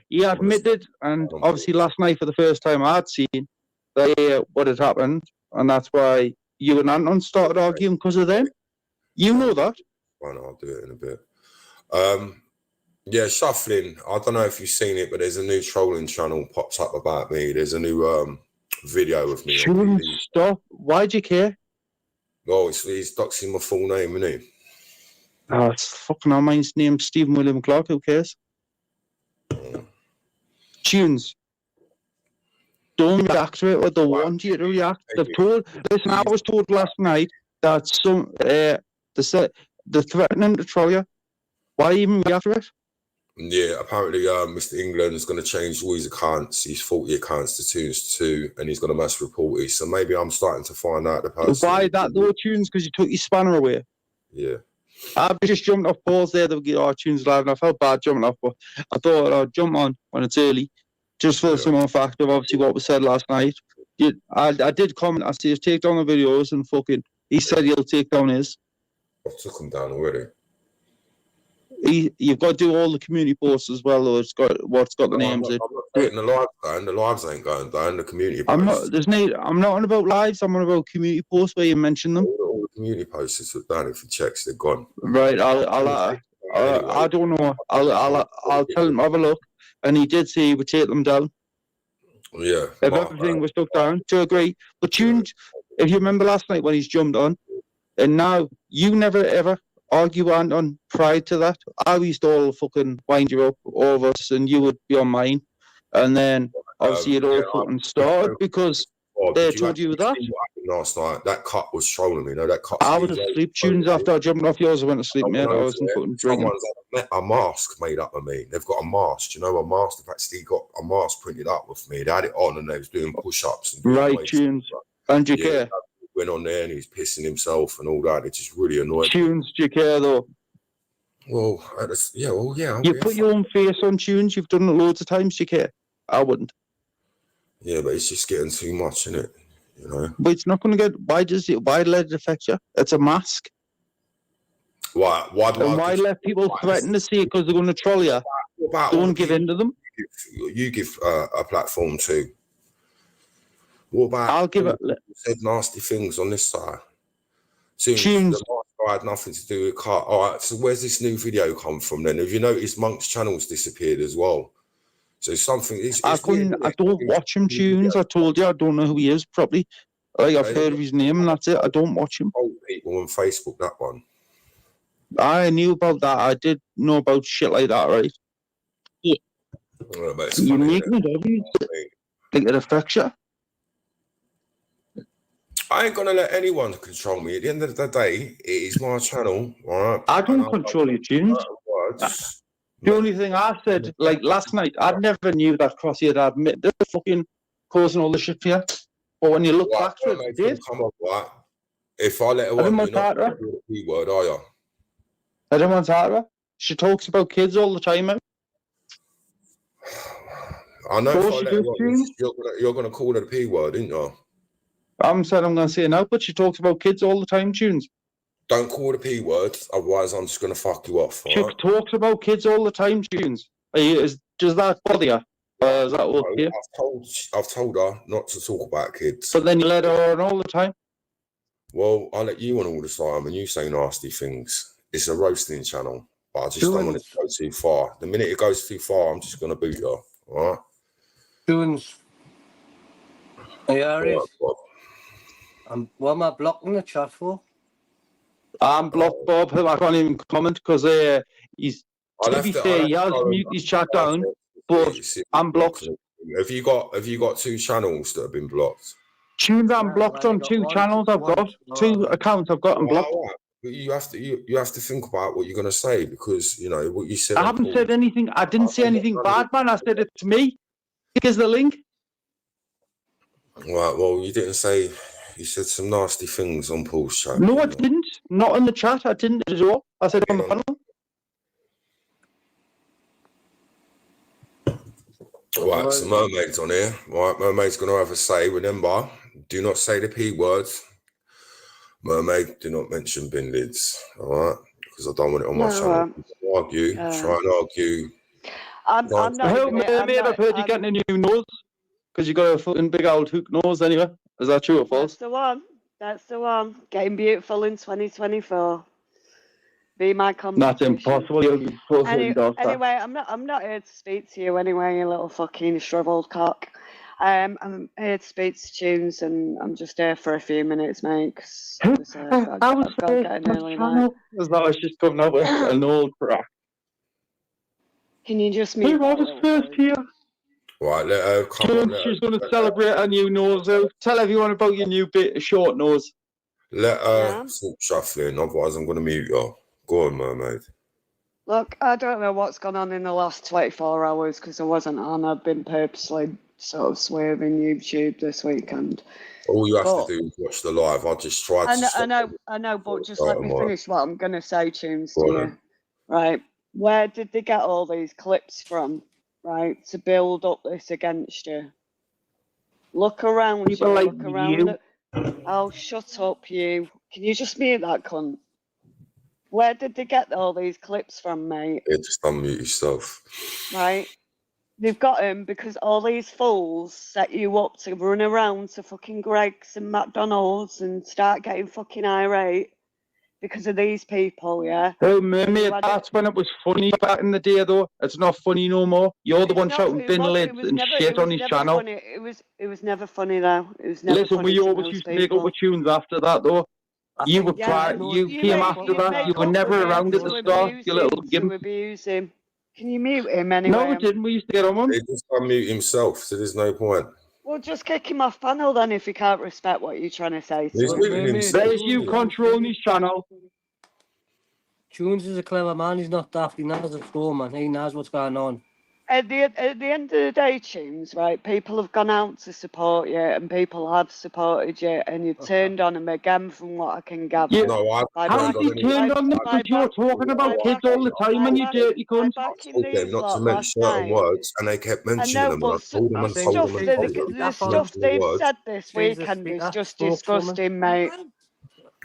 he admitted, and obviously, last night, for the first time I'd seen what had happened. And that's why you and Anton started arguing because of them. You know that. Fine, I'll do it in a bit. Yeah, shuffling. I don't know if you've seen it, but there's a new trolling channel popped up about me. There's a new video of me. Shouldn't stop. Why do you care? Oh, he's doxing my full name, isn't he? Oh, it's fucking our mine's named Stephen William Clark. Who cares? Tunes. Don't react to it or they want you to react. They've told. Listen, I was told last night that they're threatening to troll you. Why even react to it? Yeah, apparently Mr. England's going to change all his accounts, his 40 accounts to Tunes 2, and he's going to mass report it. So maybe I'm starting to find out the person. Why that though, Tunes? Because you took your spanner away. Yeah. I've just jumped off balls there to get our Tunes live, and I felt bad jumping off, but I thought I'd jump on when it's early, just for the simple fact of obviously what was said last night. I did comment, I said, take down the videos, and fucking, he said he'll take down his. I took them down already. You've got to do all the community posts as well, or it's got the names in. I'm not taking the lives down. The lives ain't going down. The community posts. I'm not on about lives. I'm on about community posts where you mention them. All the community posts are took down. If you check, they're gone. Right. I don't know. I'll tell him have a look. And he did say he would take them down. Yeah. If everything was took down, to agree. But Tunes, if you remember last night when he's jumped on, and now you never ever argue on prior to that. I used to all fucking wind you up over us, and you would be on mine, and then obviously it all fucking started because they told you that. Last night, that cut was trolling me. No, that cut. I was asleep. Tunes after I jumped off yours, I went to sleep, mate. I wasn't fucking drinking. Someone's a mask made up of me. They've got a mask. You know, a mask. They've actually got a mask printed up with me. They had it on, and they was doing push-ups. Right, Tunes. And you care? Went on there and he was pissing himself and all that. It just really annoyed me. Tunes, do you care though? Well, yeah. You put your own face on Tunes. You've done it loads of times. Do you care? I wouldn't. Yeah, but it's just getting too much, isn't it? You know. But it's not going to get. Why let it affect you? It's a mask. Why let people threaten to see it because they're going to troll you? Don't give in to them. You give a platform to. What about? I'll give it. Said nasty things on this side. Tunes. The mask had nothing to do with car. All right. So where's this new video come from then? Have you noticed Monk's channel's disappeared as well? So something. I don't watch him. Tunes. I told you I don't know who he is properly. Like I've heard of his name and that's it. I don't watch him. Old people on Facebook. That one. I knew about that. I did know about shit like that, right? Yeah. You make me think it affects you. I ain't gonna let anyone control me. At the end of the day, it is my channel, all right? I don't control your tunes. The only thing I said, like last night, I never knew that Crossy had admitted they're fucking causing all the shit here. But when you look back to it, they did. Come on, right? If I let her on, you're not going to do the P word, are you? I don't want to talk to her. She talks about kids all the time, man. I know if I let her on, you're going to call her the P word, ain't you? I'm saying I'm going to say it now, but she talks about kids all the time, Tunes. Don't call the P word, otherwise I'm just going to fuck you off. She talks about kids all the time, Tunes. Does that bother you? Is that okay? I've told her not to talk about kids. But then you let her on all the time? Well, I let you on all the time and you say nasty things. It's a roasting channel, but I just don't want it to go too far. The minute it goes too far, I'm just going to boot you, all right? Tunes. Are you alright? What am I blocking the chat for? I'm blocked, Bob. I can't even comment because he's. To be fair, he has muted his chat down, but I'm blocked. Have you got two channels that have been blocked? Tunes, I'm blocked on two channels. I've got two accounts. I've got them blocked. But you have to think about what you're going to say because you know what you said. I haven't said anything. I didn't say anything bad, man. I said it to me. Here's the link. Right. Well, you didn't say. You said some nasty things on Paul's chat. No, I didn't. Not in the chat. I didn't at all. I said it on the panel. Right, so Mermaid's on here. Right, Mermaid's going to have a say. Remember, do not say the P words. Mermaid, do not mention bin lids. All right, because I don't want it on my channel. Try and argue. I'm not. Mermaid, I've heard you're getting a new nose because you got a fucking big old hook nose. Anyway, is that true or false? That's the one. That's the one. Getting beautiful in 2024. Be my competition. That's impossible. You'll be Anyway, I'm not here to speak to you anyway, you little fucking shriveled cock. I'm here to speak to Tunes, and I'm just here for a few minutes, mate. Cause I've got to get an early night. As though it's just coming up with an old crack. Can you just mute? Who was first here? Right, let her come on. Tunes, she's going to celebrate her new nose out. Tell everyone about your new bit of short nose. Let her stop shuffling, otherwise I'm going to mute you. Go on, mermaid. Look, I don't know what's gone on in the last 24 hours because I wasn't on. I've been purposely sort of swerving YouTube this weekend. All you have to do is watch the live. I just tried to. I know, but just let me finish what I'm going to say, Tunes, to you. Right. Where did they get all these clips from, right, to build up this against you? Look around you. Look around. Oh, shut up, you. Can you just mute that cunt? Where did they get all these clips from, mate? Yeah, just unmute yourself. Right. They've got them because all these fools set you up to run around to fucking Greg's and McDonald's and start getting fucking irate because of these people, yeah? Oh, mate, that's when it was funny back in the day, though. It's not funny no more. You're the one shouting bin lids and shit on his channel. Funny. It was never funny, though. It was never Listen, funny. we always used to make up with tunes after that, though. You were you came after that. You were never around at the start, you little gimp. To abuse him. Can you mute him anyway? No, we didn't. We used to get on him. He just unmute himself, so there's no point. Well, just kick him off panel then if you can't respect what you're trying to say. There's you controlling his channel. Tunes is a clever man. He's not daft. He knows the score, man. He knows what's going on. At the end of the day, Tunes, right, people have gone out to support you and people have supported you and you've turned on them again from what I can gather. Yeah. No, how have you turned on them? Because you're talking about kids all the time and you dirty cunt. I told them not to mention certain words and they kept mentioning them. And I told them and told them and told them. The stuff they've said this weekend is just disgusting, mate.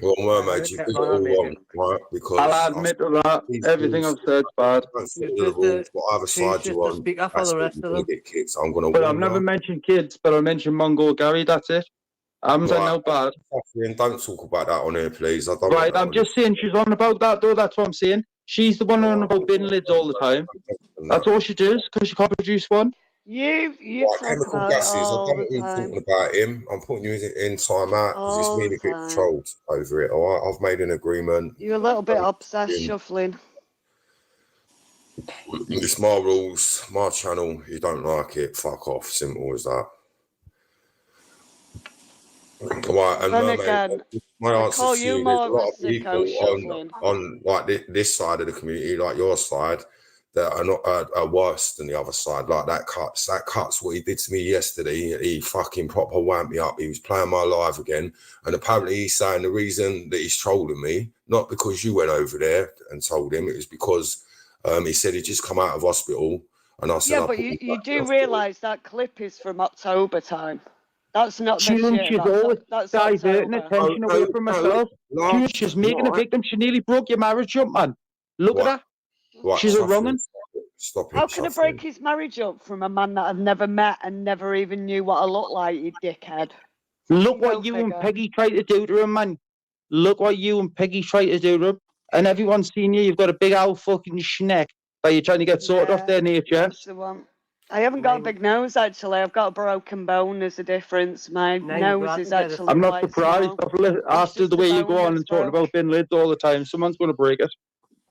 Well, mermaid, you did it all wrong, right? Because I'll admit to that. Everything I've said is bad. Whatever side you on, that's what you're going to get kicked. I'm going to But I've never mentioned kids, but I mentioned Mongol Gary, that's it. I haven't said no bad. Don't talk about that on here, please. Right, I'm just saying she's on about that, though. That's what I'm saying. She's the one on about bin lids all the time. That's all she does, because she can't produce one. You like chemical gases. I don't want you thinking about him. I'm putting you in time out because it's me to get trolled over it. All right, I've made an agreement. You're a little bit obsessed shuffling. It's my rules, my channel. You don't like it, fuck off. Simple as that. Right, and then again, my answer to you, there's a lot of people on like this side of the community, like your side, that are not are worse than the other side. Like that cuts what he did to me yesterday. He fucking proper wound me up. He was playing my live again, and apparently he's saying the reason that he's trolling me, not because you went over there and told him, it was because he said he'd just come out of hospital, and I said, yeah, but you do realise that clip is from October time. That's not this year. She's always diverting attention away from herself. She's making a victim. She nearly broke your marriage up, man. Look at her. Right, she's a wrong'un. Stop it. How can I break his marriage up from a man that I've never met and never even knew what I looked like, you dickhead? Look what you and Peggy tried to do to him, man. Look what you and Peggy tried to do to him. And everyone's seen you. You've got a big old fucking schneck that you're trying to get sorted off their nature. That's the one. I haven't got a big nose, actually. I've got a broken bone. There's a difference. My nose is actually I'm not surprised after the way you go on and talking about bin lids all the time. Someone's going to break it.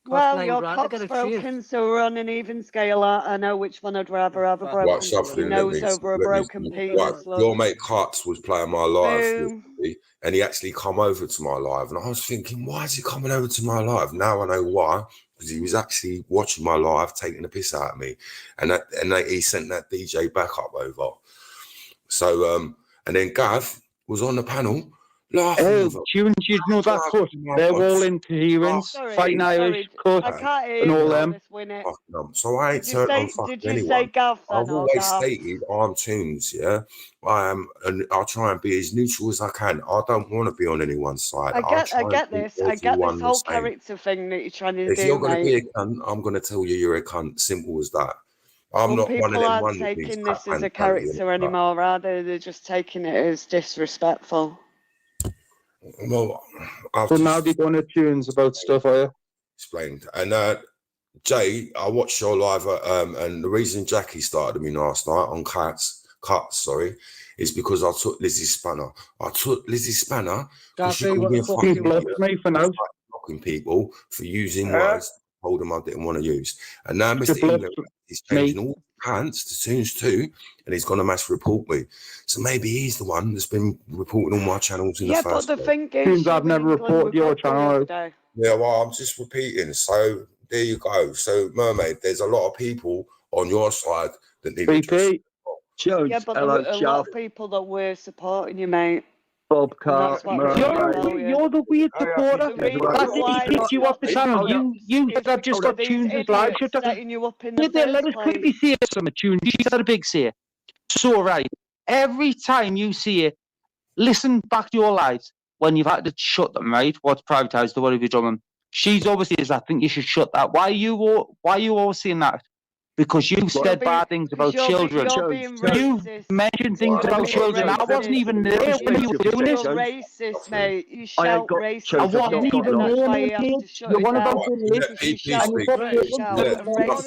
Well, your cock's broken, so we're on an even scale. I know which one I'd rather have, a broken nose over a broken penis. Your mate Cuts was playing my live, and he actually come over to my live, and I was thinking, why is he coming over to my live? Now I know why, because he was actually watching my live, taking the piss out of me, and he sent that DJ back up over. So, and then Gav was on the panel. Oh, Tunes, you know that cut. They're all incoherence, fighting Irish, cut, and all them. So I ain't turned on fucking anyone. Say Gav, I've always stated I'm Tunes, yeah. I am, and I'll try and be as neutral as I can. I don't want to be on anyone's side. I get this whole character thing that you're trying to do. If you're going to be a cunt, I'm going to tell you you're a cunt. Simple as that. I'm not one of them. People aren't taking this as a character anymore, rather they're just taking it as disrespectful. Well, so now they're going to Tunes about stuff, are you? explained. And Jay, I watched your live, and the reason Jackie started me last night on cuts, is because I took Lizzie Spanner. Because she can be a fucking blocking people for using words I told them I didn't want to use. And now Mr. England is changing all pants to Tunes 2, and he's going to mass report me. So maybe he's the one that's been reporting all my channels in the first place. Yeah, but the thing is, I've never reported your channel. Yeah, well, I'm just repeating. So there you go. So, Mermaid, there's a lot of people on your side that need to. Yeah, but there were a lot of people that were supporting you, mate. Bob Cart, you're the weird supporter. That kicked you off the channel. You said I've just got Tunes' live shut down. Let us quickly see some of Tunes. You said a big say. So, right, every time you see it, listen back to your lives when you've had to shut them, right? What's privatised, the what have you done them? She's always says, I think you should shut that. Why are you always saying that? Because you said bad things about children. You mentioned things about children. I wasn't even there when you were doing this. You're racist, mate. You shout racist. I wasn't even there. You're one about close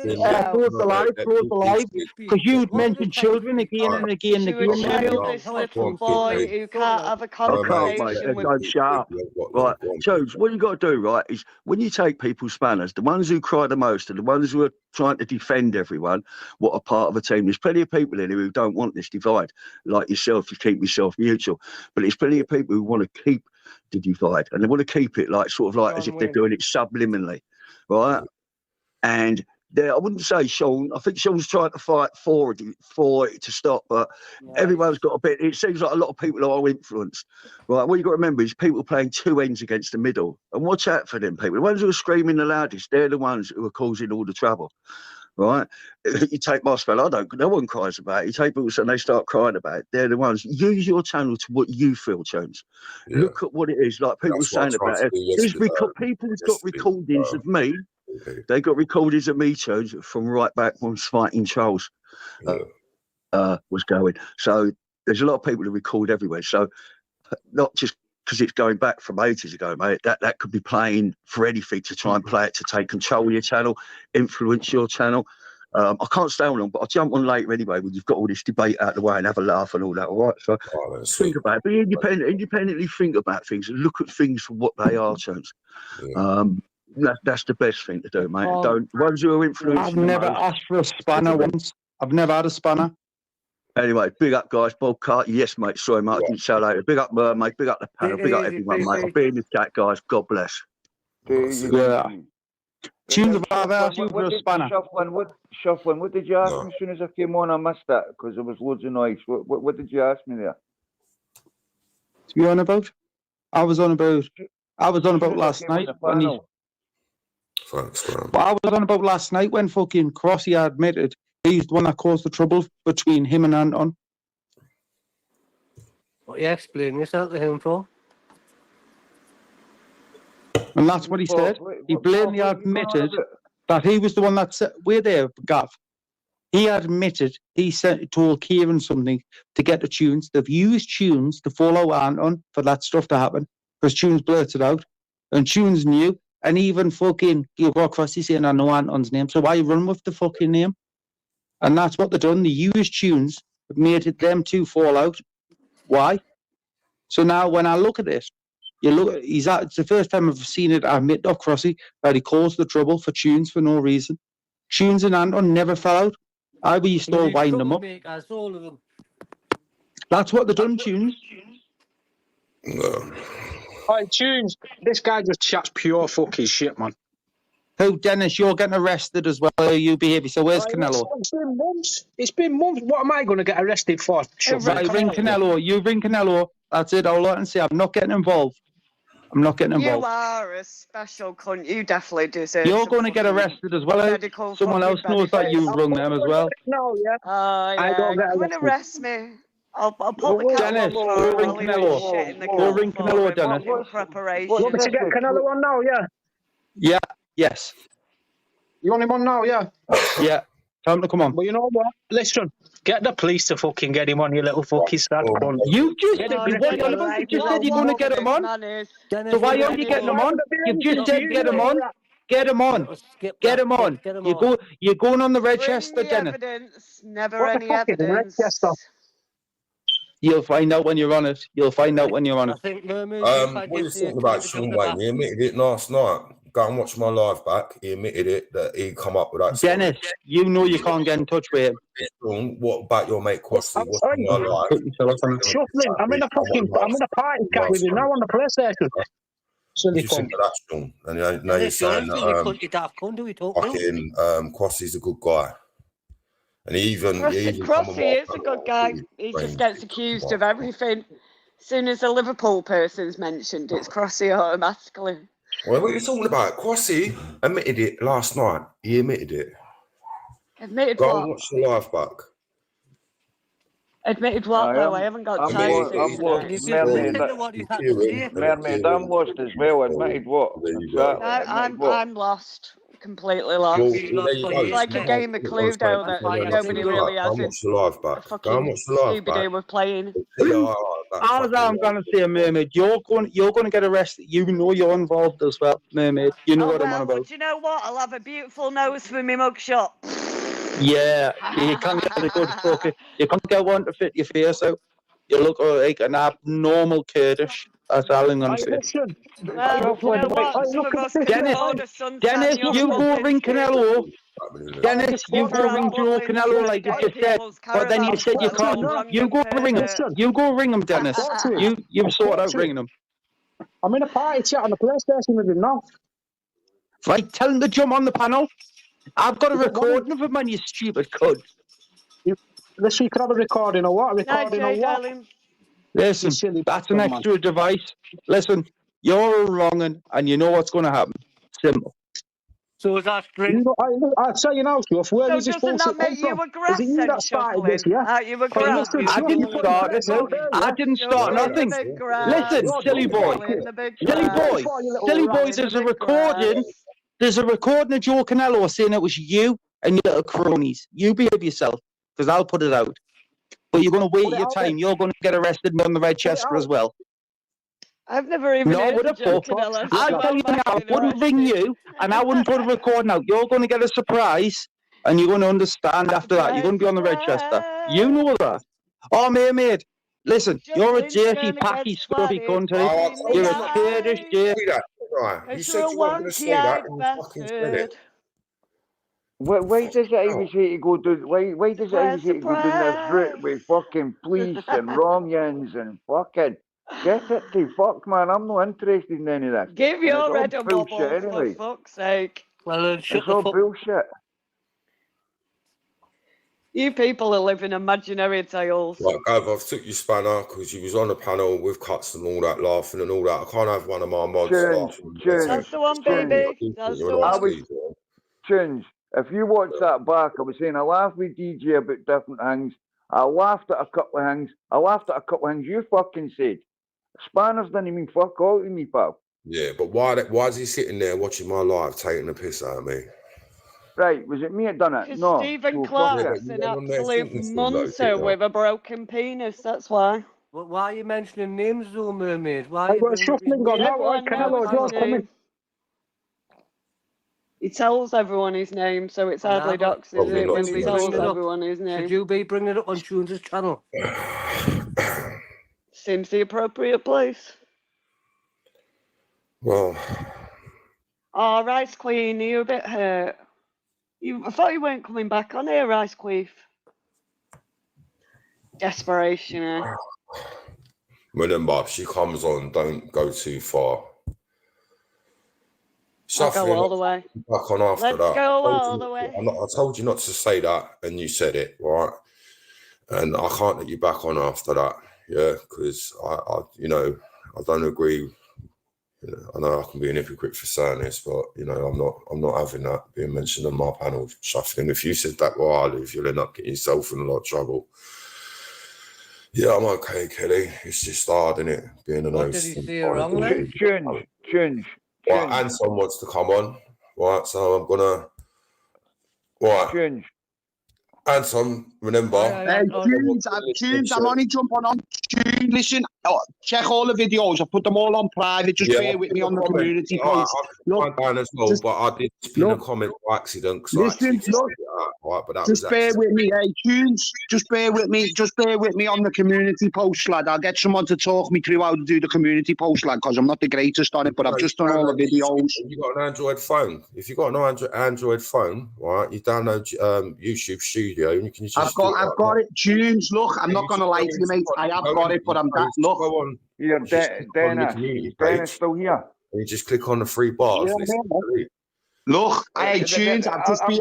the live. Because you'd mentioned children again and again and again. This little boy who can't have a conversation with Don't shut up. Right, Jones, what you got to do, right, is when you take people's spanners, the ones who cry the most are the ones who are trying to defend everyone, what are part of a team. There's plenty of people in here who don't want this divide, like yourself. You keep yourself neutral, but there's plenty of people who want to keep the divide, and they want to keep it like sort of like as if they're doing it subliminally, right? And I wouldn't say Sean. I think Sean's trying to fight for it to stop, but everyone's got a bit. It seems like a lot of people are influenced, right? What you got to remember is people playing two ends against the middle, and watch out for them people. The ones who are screaming the loudest, they're the ones who are causing all the trouble. Right, you take my spell. No one cries about it. You take people and they start crying about it. They're the ones. Use your channel to what you feel, Jones. Yeah. Look at what it is. Like people saying about it. People's got recordings of me. They got recordings of me, Jones, from right back when fighting Charles was going. So there's a lot of people who record everywhere. So not just because it's going back from ages ago, mate. That could be playing for anything to try and play it to take control of your channel, influence your channel. I can't stay on long, but I'll jump on later anyway when you've got all this debate out of the way and have a laugh and all that. All right, so think about it. Be independently think about things and look at things for what they are, Jones. That's the best thing to do, mate. Don't ones who are influencing. I've never asked for a spanner once. I've never had a spanner. Anyway, big up, guys. Bob Cart, yes, mate. Sorry, mate. I didn't say later. Big up, mate. Big up the panel. Big up everyone, mate. I'll be in the chat, guys. God bless. Yeah. Tunes about asked you for a spanner. Shuffling, what did you ask me as soon as I came on? I missed that because there was loads of noise. What did you ask me there? You on about? I was on about last night when he. But I was on about last night when fucking Crossy admitted he's the one that caused the trouble between him and Anton. What are you explaining yourself to him for? And that's what he said. He blatantly admitted that he was the one that said, "We're there, Gav." He admitted he told Kieran something to get the Tunes. They've used Tunes to follow Anton for that stuff to happen because Tunes blurted out, and Tunes knew. And even fucking you go across, he's saying, "I know Anton's name, so why run with the fucking name?" And that's what they've done. They used Tunes, made it them two fall out. Why? So now when I look at this, it's the first time I've seen it admit of Crossy that he caused the trouble for Tunes for no reason. Tunes and Anton never fell out. I used to wind them up. All of them. That's what they've done, Tunes. No. Hi, Tunes. This guy just chats pure fucking shit, man. Who, Dennis? You're getting arrested as well. You behave. So where's Canelo? It's been months. It's been months. What am I going to get arrested for? Right, ring Canelo. You ring Canelo. That's it. All I can say. I'm not getting involved. I'm not getting involved. You are a special cunt. You definitely deserve. You're going to get arrested as well. Someone else knows that you rung them as well. No, yeah. I don't get arrested. Come and arrest me. I'll put the Dennis, camera ring Canelo. Go ring Canelo, Dennis. Preparation. Want me to get Canelo on now, yeah? Yeah, yes. You want him on now, yeah? Yeah. Tell him to come on. Well, you know what? Listen, get the police to fucking get him on, you little fucking sad cunt. You just said you're going to get him on. So why aren't you getting him on? You've just said get him on. Get him on. Skip Get that him on. shit, get him You on. go. You're going on the Bring Redchester, the Dennis. evidence. Never What the any fuck is the Redchester? evidence. You'll find out when you're on it. You'll find out when you're on I it. think Mermaid, if I What are you did see a talking about, cleavage Sean of the Wayne? back. He admitted it last night. Go and watch my live back. He admitted it that he come up with that Dennis, story. you know you can't get in touch with him. Sean, what about your mate Quassi? What's Oi, my live? Shuffling. I'm in a party cat with you now on the PlayStation. What Silly do you think cunt. of that, Sean? And now you're saying Silly cunt, that you daft cunt, who we talking to? fucking Quassi's a good guy. And he even come on Crossy is a good guy. He just gets accused of everything. As soon as a Liverpool person's mentioned, it's Crossy automatically. Well, what are you talking about? Quassi admitted it last night. He admitted it. Admitted Go what? and watch the live back. Admitted what, though? I haven't got time to Mermaid, tonight. I'm lost as well. Admitted what? Exactly. I'm lost. Completely lost. It's like a game of Cluedo that nobody really has. Go and watch the live back. Go and Fucking watch the live back. Scooby-Doo were playing. As I'm gonna say, Mermaid, you're going to get arrested. You know you're involved as well, Mermaid. You know what I'm on about. Do you know what? I'll have a beautiful nose for me mugshot. Yeah, you can't get a good fucking. You can't get one to fit your face out. You look like an abnormal Kurdish. That's all I'm gonna say. Listen. Well, you know what? Some of us can Dennis, afford a suntan Dennis, yacht you go with ring pictures. Canelo. Dennis, you We're go out ring Joe Butlins Canelo with like you Gay just said, Deal's but then you Caravan, said you let alone can't. wrong You and go ring him. pervert. You go ring him, Dennis. You sort out ringing him. I'm in a party chat on the PlayStation with him now. Right, tell him to jump on the panel. I've got a recording of him, man, you stupid cunt. Let's see, you can have a recording or what? A recording or what? Listen, that's an extra device. Listen, you're a wrong'un and you know what's going to happen. Simple. So is that straight? You know, I'll tell you now, Stuff, where So does this doesn't bullshit that make come you from? a grass Is it you that started this, yeah? Aren't you a Because grass? I didn't start it. I didn't start nothing. Listen, silly boy. Silly boy, there's a recording. There's a recording of Joe Canelo saying it was you and your little cronies. You behave yourself, because I'll put it out. But you're going to wait your time. You're going to get arrested on the Redchester as well. I've never even No, heard would of have Joe thought. Canelo. I'll tell you now, I wouldn't ring you and I wouldn't put a recording out. You're going to get a surprise and you're going to understand after that. You're going to be on the Redchester. You know that. Oh, mate. Listen, you're a dirty, packy, scruffy country. You're a Kurdish dirty. You said you weren't going to say that and you fucking said it. Why does it always say to go do? Why does it always say to go down this route with fucking police and wrong-yins and fucking get it to fuck, man? I'm not interested in any of this. Give And your it's red all a bubble, bullshit for anyway. fuck's sake. Well, It's all bullshit. You people are living imaginary tales. Like, Gav, I've took your spanner because you was on the panel with cuts and all that, laughing and all that. I can't have one of my mods laughing. That's the one, baby. That's the one. Tunes, if you watch that back, I was saying I laughed with DJ about different things. I laughed at a couple of things. I laughed at a couple of things you fucking said. Spanners didn't mean fuck all to me, pal. Yeah, but why is he sitting there watching my live taking the piss out of me? Right, was it me that done it? No. Stephen so Clark's fuck an it. absolute munter with a broken penis, that's why. But why are you mentioning names, though, Mermaid? Why I are you got shuffling on now. I Canelo Joe's coming. He tells everyone his name, so it's hardly doxed, is it, when he tells everyone his name? Should you be bringing it up on Tunes' channel? Seems the appropriate place. Well. Oh, Rice Queen, are you a bit hurt? I thought you weren't coming back on here, Rice Queef. Desperation, eh? Remember, if she comes on, don't go too far. I'll go all the way. Back on after Let's that. go all the way. I told you not to say that, and you said it, right? And I can't let you back on after that, yeah, because I don't agree. You know, I know I can be an hypocrite for saying this, but you know, I'm not having that being mentioned on my panel. Shuffling. If you said that where I live, you'll end up getting yourself in a lot of trouble. Yeah, I'm okay, Kelly. It's just hard, isn't it? Being an host. Did he say wrong then? Change. Right, Anton wants to come on. Right, so I'm gonna. Right. Change. Anton, Remember? Tunes, I'm only jumping on Tune. Listen, check all the videos. I put them all on private. Just bear with me on the community post. I down as well, but I did pin a comment by accident. Listen, just bear with me, hey, Tunes. Just bear with me. Just bear with me on the community post, lad. I'll get someone to talk me through how to do the community post, lad, because I'm not the greatest on it, but I've just done all the videos. You got an Android phone. If you got an Android phone, right, you download YouTube Studio and you can just. I've got it. Tunes. Look, I'm not gonna lie to you, mate. I have got it, but I'm that. Look, go on. Here, Dennis still here. And you just click on the 3 bars. Look, hey, Tunes, I've just been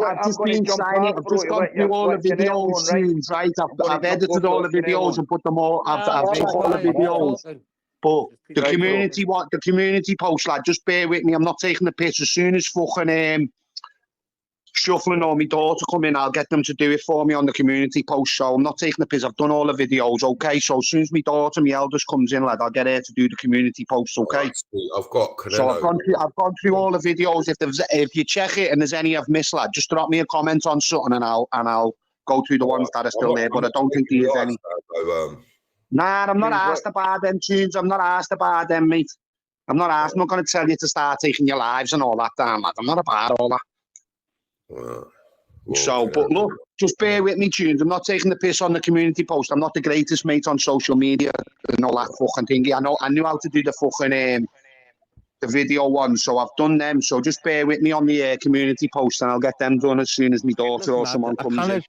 signing. I've just gone through all the videos, Tunes, right? I've edited all the videos and put them all. I've made all the videos. But the community post, lad, just bear with me. I'm not taking the piss. As soon as fucking Shuffling or my daughter come in, I'll get them to do it for me on the community post. So I'm not taking the piss. I've done all the videos, okay? So as soon as my daughter, my eldest, comes in, lad, I'll get her to do the community post, okay? I've got Canelo. So I've gone through all the videos. If you check it and there's any I've missed, lad, just drop me a comment on something and I'll go through the ones that are still there. But I don't think there is any. Nah, I'm not asked about them, Tunes. I'm not asked about them, mate. I'm not asked. I'm not going to tell you to start taking your lives and all that down, lad. I'm not about all that. But look, just bear with me, Tunes. I'm not taking the piss on the community post. I'm not the greatest mate on social media and all that fucking thingy. I knew how to do the fucking the video ones, so I've done them. So just bear with me on the community post, and I'll get them done as soon as my daughter or someone comes in.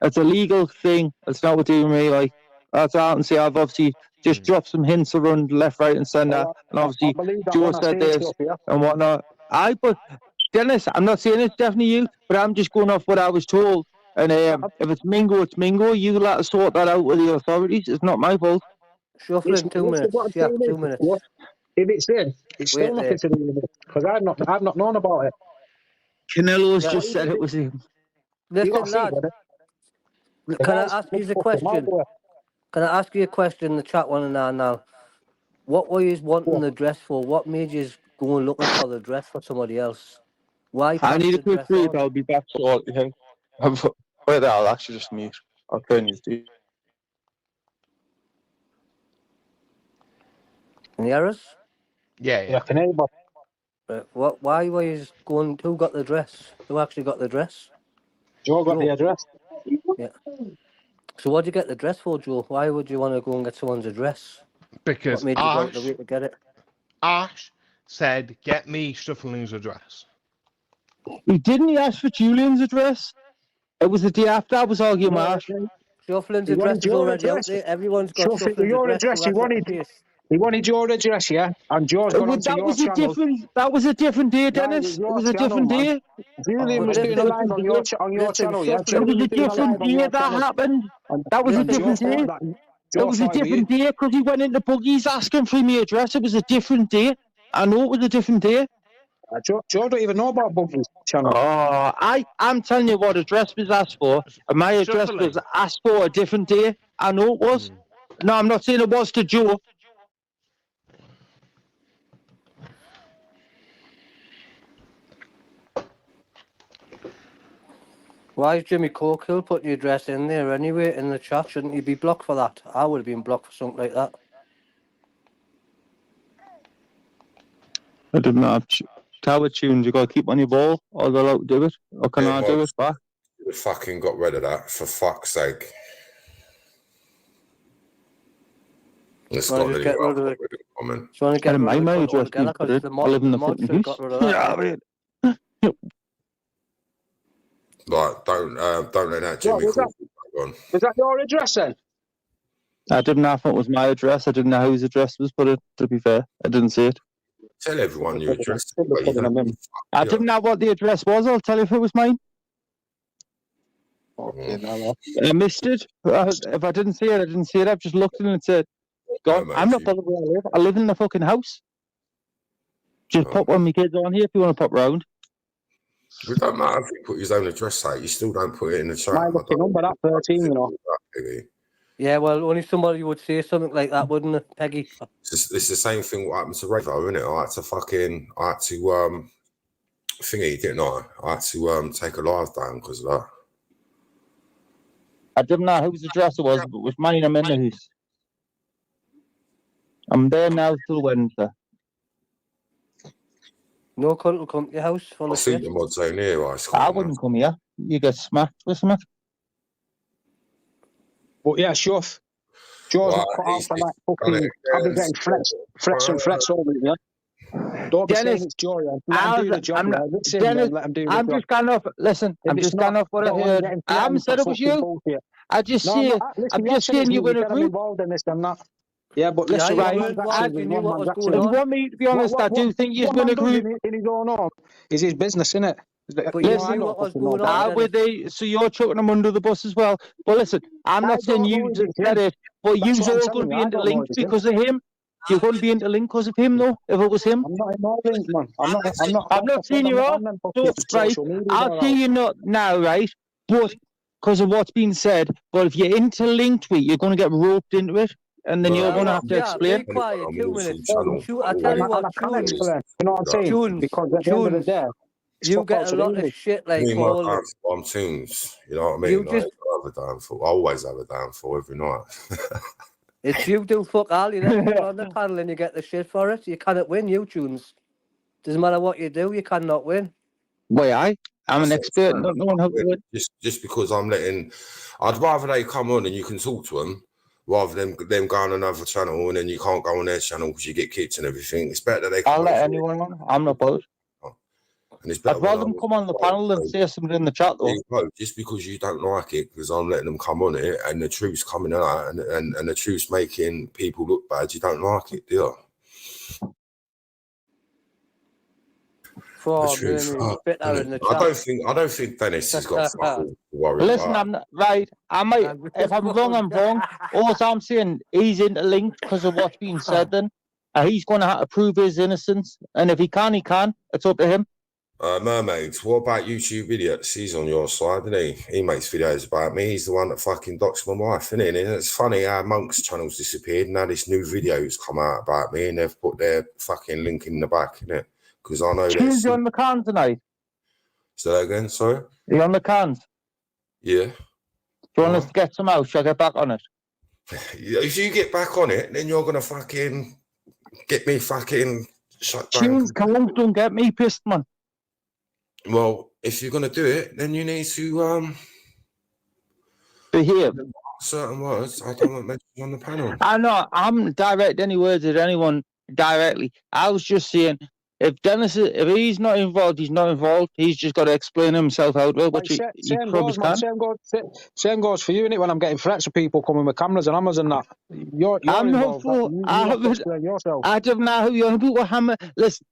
It's a legal thing. It's not what you and me like. That's out and see. I've obviously just dropped some hints around left, right, and centre, and obviously Joe said this and whatnot. But Dennis, I'm not saying it's definitely you, but I'm just going off what I was told. And if it's Mingo, it's Mingo. You let us sort that out with the authorities. It's not my fault. Shuffling 2 minutes. Yeah, 2 minutes. If it's in, it's still nothing to do with it because I've not known about it. Canelo's just said it was him. Listen, lad. Can I ask you a question? Can I ask you a question in the chat one and now? What were you wanting the dress for? What made you go and looking for the dress for somebody else? Why? I need a quick break. I'll be back shortly. Wait, I'll actually just mute. I'll turn you to. Can you hear us? Yeah, I can hear you. Right. Why were you going? Who got the dress? Who actually got the dress? Joe got the address. Yeah. So what did you get the dress for, Joe? Why would you want to go and get someone's address? Because what made you go out the way to get it? Ash said, "Get me Shuffling's address." He didn't ask for Julian's address. It was the day after I was arguing with Ash. Shuffling's address is already out there. Everyone's got Shuffling's address. He wanted your address, yeah? And George got onto your channel. That was a different day, Dennis. It was a different day. Julian was doing a live on your channel, yeah? It was a different day that happened. That was a different day. It was a different day because he went into Buggies asking for my address. It was a different day. I know it was a different day. Joe don't even know about Buggies channel. Oh, I'm telling you what address was asked for. And my address was asked for a different day. I know it was. No, I'm not saying it was to Joe. Why is Jimmy Corkill putting your address in there anyway in the chat? Shouldn't you be blocked for that? I would have been blocked for something like that. I didn't have tower tunes. You got to keep on your ball, or they'll outdo it. Or can I do it back? You fucking got rid of that, for fuck's sake. It's not really well. Do you want to get rid of my address? I live in the fucking house. Yeah, I mean. Like, don't let that Jimmy was that your address then? I didn't know if it was my address. I didn't know whose address was put it, to be fair. I didn't see it. Tell everyone your address. I didn't know what the address was. I'll tell you if it was mine. Okay, no. I missed it. If I didn't see it, I didn't see it. I've just looked and it said, God, No, I'm not bothered where I live. I live in the fucking house. Just pop one of my kids on here if you want to pop round. It don't matter if you put his own address out, you still don't put it in the chat. My lucky number, that 13, you know. Yeah, well, only somebody would say something like that, wouldn't it, Peggy? It's the same thing what happened to Ravo, isn't it? I had to thingy, didn't I? I had to take a live down because of that. I didn't know whose address it was, but it was mine. I'm in the house. I'm there now till Wednesday. No cunt will come to your house full I of see shit. the mods ain't here, I I wouldn't come here. You get smacked with something. But yeah, Shuff. Jaws Right, not cut out he's for just that done fucking. it I've been again. getting threats and threats over it, yeah. Don't be saying Dennis, it's Joy. Let him do the job. I'm not, Yeah. Listen, Dennis, let him do the I'm job. just going off. Listen, If I'm it's just not, going off what I don't want him heard. getting I haven't threatened said for it was fucking you. bullshit. I just No, see it. listen, I'm you have just said it's saying me. you were You in a said I'm group. involved in this and that. Yeah, but Yeah, listen, you one were man's involved. actions You is knew one what man's was going If actions. you on. want me to be honest, I do think you're What in man a does group. in his own home is his business, innit? But You you know, I knew don't what was fucking know going on, about Ah, it. with Dennis. the, so you're chucking them under the bus as well. But listen, I'm I not saying don't know you if just it's said him. it, but That's you're what I'm all going telling to you. be I don't know if interlinked it's him. because of him. You're going to be interlinked because of him, though, if it was him. I'm not in my link, man. I'm not. I'm not Like I said, saying I'm you not are. on them So, fucking right, social media. I'll tell you not now, right? But because of what's been said, but if you're interlinked with, you're going to get roped into it, and then you're Murray, going to Yeah, have to yeah, explain. be quiet. I'm 2 on minutes. YouTube channel. I tell you And what, I can't tunes, explain. You know what I'm saying? tunes, Because at the end of the tunes. day, it's You fuck get out a to the lot of English. shit like Me and my all. parents on tunes. You know what I mean? You Like, just, I have a downfall. I always have a downfall every night. it's you do fuck all. You let people on the panel and you get the shit for it. You cannot win, you tunes. Doesn't matter what you do, you cannot win. Why, I'm an That's what expert, I'm not saying. knowing how to do it. Just because I'm letting, I'd rather they come on and you can talk to them rather than them go on another channel and then you can't go on their channel because you get kicked and everything. It's better that they come I'll on. let anyone on. I'm not bothered. And it's better I'd when rather them come on the panel than say something in the chat, there though. you go. Just because you don't like it, because I'm letting them come on it and the truth's coming out and the truth's making people look bad, you don't like it, do you? For The truth. me, spit out in the chat. I don't think Dennis has got fuck all to worry Listen, about. I'm not, right. I might, if I'm wrong, I'm wrong. All I'm saying, he's interlinked because of what's been said. Then he's going to have to prove his innocence, and if he can, he can. It's up to him. Mermaids, what about YouTube idiots? He's on your side, isn't he? He makes videos about me. He's the one that fucking docks my wife, isn't he? And it's funny how Monk's channel's disappeared. Now this new video's come out about me and they've put their fucking link in the back, innit? Because I know Tunes, there's... you on the cans tonight? Say that again, sorry? You on the cans? Yeah. Do you want us to get some out? Shall I get back on it? If you get back on it, then you're going to fucking get me fucking shut down. Tunes, cans, don't get me pissed, man. Well, if you're going to do it, then you need to behave. Certain words I don't want mentioned on the panel. I know, I'm direct any words at anyone directly. I was just saying, if Dennis, if he's not involved, he's not involved. He's just got to explain himself out, which he Same probably goes, man. can. Same goes for you, innit? When I'm getting threats of people coming with cameras and hammers and that, you're I'm not involved. for. You have to explain yourself. I don't know who you're about with hammer. Listen,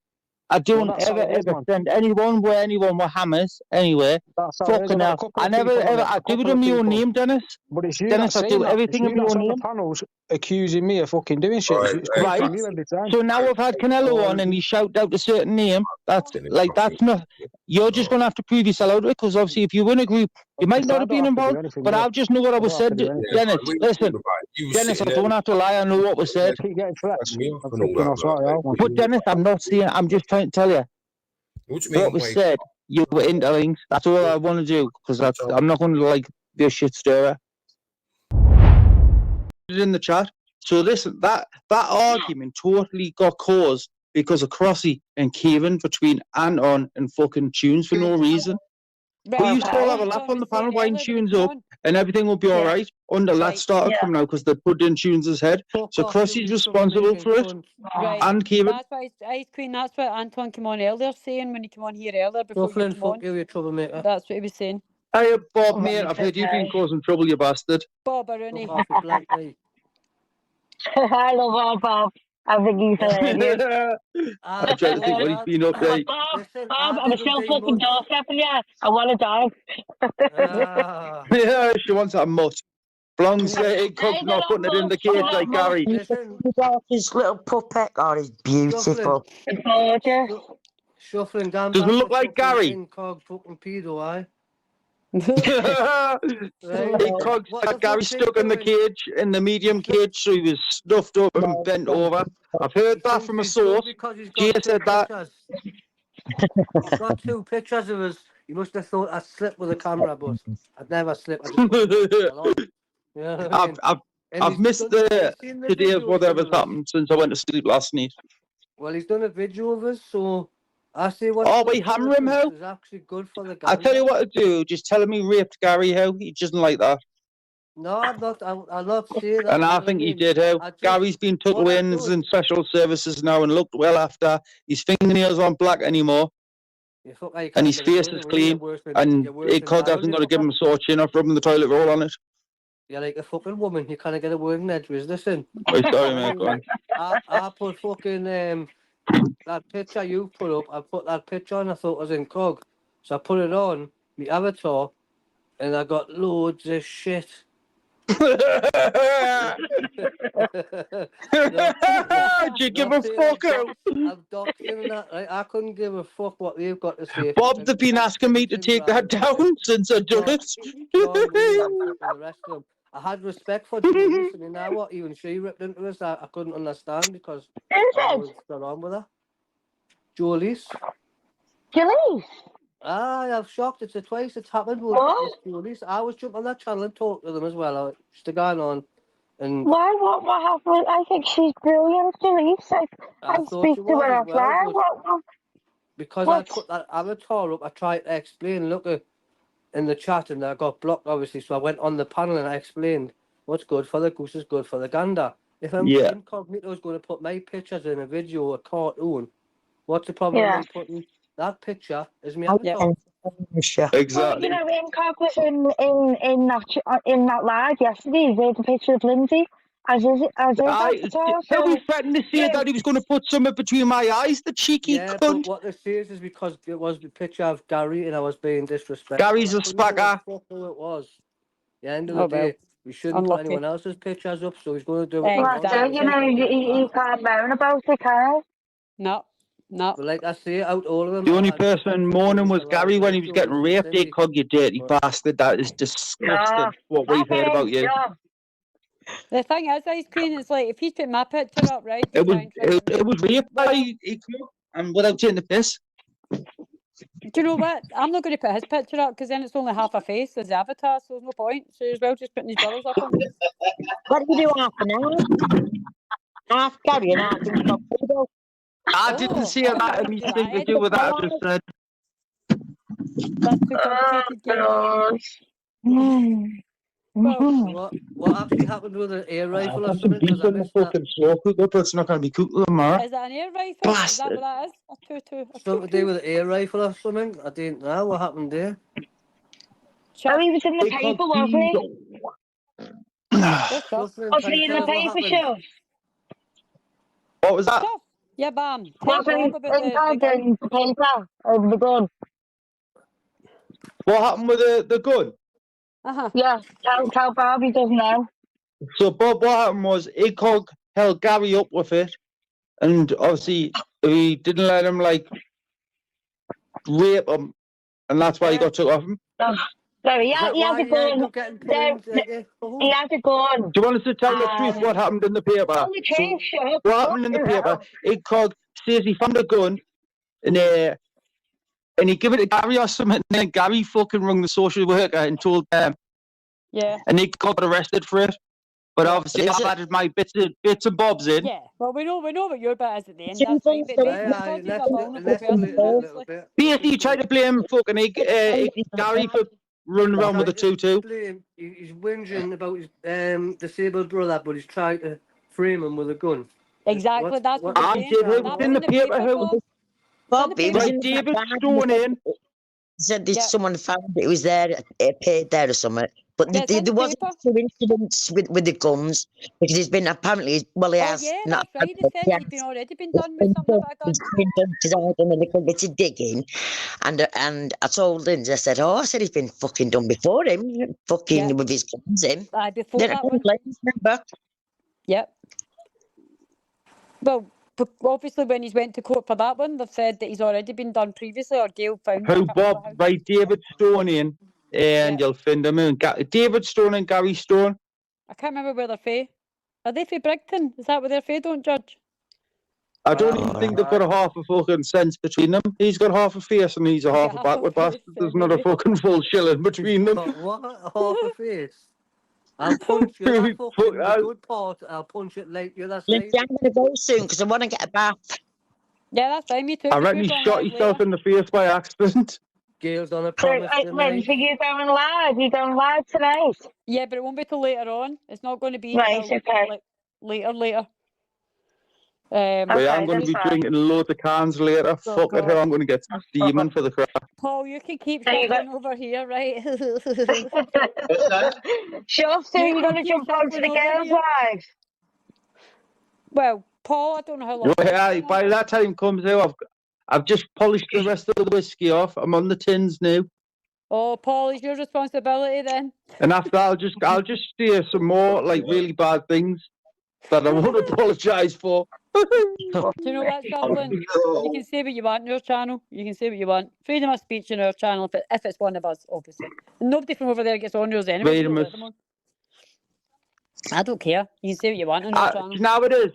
I don't that's how ever it is, ever man. send anyone with hammers anywhere. That's how it is. Fucking I've had a hell. couple I of never people on ever. it, I a do it couple in of my own people. name, Dennis. But it's you Dennis, that's I saying do that. It's everything you in my that's own on the name. panels accusing me of fucking doing shit. It's coming Right. from you every time. So now we've had Canelo on and he shouted out a certain name. That's like, that's not. You're just going to have to prove yourself out of it because obviously if you win a group, you might not have been involved. But I just know what I was said. Dennis, listen. Dennis, I don't have to lie. I know what was said. Keep getting threats. But Dennis, I'm not saying. I'm just trying to tell you. What do you mean? What was said, you were interlinked. That's all I want to do because I'm not going to like be a shit stirrer. In the chat. So listen, that argument totally got caused because of Crossy and Kieran between Anton and fucking Tunes for no reason. But you still have a laugh on the panel, wind Tunes up, and everything will be all right until that started coming out because they put in Tunes' head. So Crossy's responsible for it, and Kieran. That's why Ice Queen. That's what Anton came on earlier saying when he came on here earlier before you came on. You troublemaker. That's what he was saying. Hey, Bob, mate, I've heard you've been causing trouble, you bastard. Bob Rooney. I love Bob. I think he's hilarious. I try to think what he's been up there. Bob, I'm still fucking doorstepping you. I want a dog. Yeah, she wants that mutt. Blonde egg cooked, not putting it in the cage like Gary. His little puppet. Oh, he's beautiful. It's gorgeous. Shuffling down. Does it look like Gary? Incog fucking pedo, aye. Gary stuck in the cage, in the medium cage, so he was stuffed up and bent over. I've heard that from a source. Gia said that. He's got 2 pictures of us You must have thought I slipped with a camera, but I'd never slip. I just put it on. You know what I mean? I've missed today's whatever's happened since I went to sleep last night. Well, he's done a video of us, so I say what. Oh, we hammer him how? Is actually good for the I gander. tell you what to do. Just tell him he raped Gary how. He doesn't like that. No, I'm not. I'll not say that. And you know I what think he mean? did how. I just- Gary's been took what away I've and is done- in special services now and looked well after. His fingernails aren't black anymore. You fuck, you And can't his get face away is with it, clean. you're worse than- And you're worse than Cog Daryl, hasn't you got to give fucker. him a sore chin off rubbing the toilet roll on it. You're like a fucking woman. You can't get a word in edgeways. Listen. Right, sorry, mate, go on. I put fucking that picture you put up. I put that picture on. I thought it was in Cog, so I put it on my avatar, and I got loads of shit. Do you give a fuck out? I'm doxing that, right? I couldn't give a fuck what they've got to say. Bob, they've been asking me to take that down since I done it. John Williams and the rest of them. I had respect for Julie's, and you know what? Even she ripped into us. I couldn't understand because I was got on with her. Julie's. Julie's? I'm shocked. It's twice it's happened with Julie's. I was jumping on that channel and talk to them as well. I just gone on and Why? What happened? I think she's brilliant, Julie's. I thought speak she to was her as well, offline. because What? I put that avatar up, I tried to explain, look at in the chat, and I got blocked obviously, so I went on the panel and I explained what's good for the goose is good for the gander. If I'm incognito's going to put my pictures in a video or a cartoon, what's the problem with me putting that picture as my avatar? Well, you know, Incog was in that live yesterday with a picture of Lindsay as his avatar. So he threatened to say that he was going to put something between my eyes, the cheeky cunt. But what this says is because it was the picture of Gary and I was being disrespectful. Gary's a I couldn't know spacker. who it was. At the end of Oh, the day, well. we shouldn't Unlucky. put anyone else's pictures up, so he's going to do it. Well, you know, you can't moan about it, can you? No. But like I say, out all of them, The only person mourning was Gary when he was getting raped. They called you dirty bastard. That is disgusting. What we've heard about you. The thing is, Ice Queen, it's like if he's put my picture up, right? It was rape by Eco, and without taking the piss. Do you know what? I'm not going to put his picture up because then it's only half a face as the avatar, so there's no point. So as well just putting his brothers up on. What do you do half an hour? Half Gary and half Incog. I didn't see that had anything to do with that. I just said. That's too complicated, game. What actually happened with an air rifle or something? Beat on the fucking slow cooker, but it's not going to be cooked tomorrow. Is that an air rifle? Is that what that is? A 2-2. Something to do with an air rifle or something? I didn't know what happened there. Oh, he was in the paper, wasn't he? Was he in the paper show? What was that? Yeah, bam. Wasn't Incog in the paper over the gun? What happened with the gun? Yeah, tell Bob he doesn't know. So Bob, what happened was Incog held Gary up with it, and obviously he didn't let him like rape him, and that's why he got took off him. No, he had a gun. He had a gun. Do you want us to tell the truth? What happened in the paper? Tell the truth, shut up. What happened in the paper? Incog says he found a gun, and he gave it to Gary or something, and then Gary fucking rung the social worker and told them. Yeah. And he got arrested for it. But obviously I've added my bits and bobs in. Yeah, well, we know what your bit is at the end. That's fine, but Basically, you try to blame fucking Gary for running around with a 2-2. He's whinging about his disabled brother, but he's trying to frame him with a gun. Exactly, that's what I did. It was in the paper. Bob, it was Right, in David Stone in. Said that someone found it was there, it appeared there or something. But there wasn't two incidents with the guns because he's been apparently, well, he has. Yeah, not, that's right. He said he'd been already been done with something about a gun. He's been done because I done a little bit of digging, and I told Lindsay, I said, I said he's been fucking done before him, fucking with his guns in. Before then that I one. remember. Yep. Well, obviously when he's went to court for that one, they've said that he's already been done previously, or Gail found Who it. Bob? Right, David Stone in. And you'll find him in. David Stone and Gary Stone. I can't remember where they're from. Are they from Brigton? Is that where they're from, don't judge? I don't even think they've got a half a fucking sense between them. He's got half a face and he's a half a backward bastard. There's not a fucking full shilling between them. What? Half a face? I'll punch you that fucking the good part. I'll punch it like the other side. Lindsay, I'm going to go soon because I want to get a bath. Yeah, that's fine. Me too. I reckon he shot himself in the face by accident. Gail's on a So, promise tonight. Lindsay, you going live? You going live tonight? Yeah, but it won't be till later on. It's not going to be Right, till okay. like later. But yeah, I'm going to be drinking loads of cans later. Fuck it, I'm going to get steaming for the crap. Paul, you can keep So you shuffling over here, right? Sure, so you're going to jump onto the girls' live? Well, Paul, I don't know how long. Well, yeah, by that time comes out, I've just polished the rest of the whiskey off. I'm on the tins now. Oh, Paul, it's your responsibility then. And after that, I'll just steer some more like really bad things that I won't apologise for. Do you know what, Shuffling? You can say what you want on your channel. You can say what you want. Freedom of speech in our channel, if it's one of us, obviously. Nobody from over there gets on yours anyway. Freedom of... I don't care. You can say what you want on your channel. Now it is.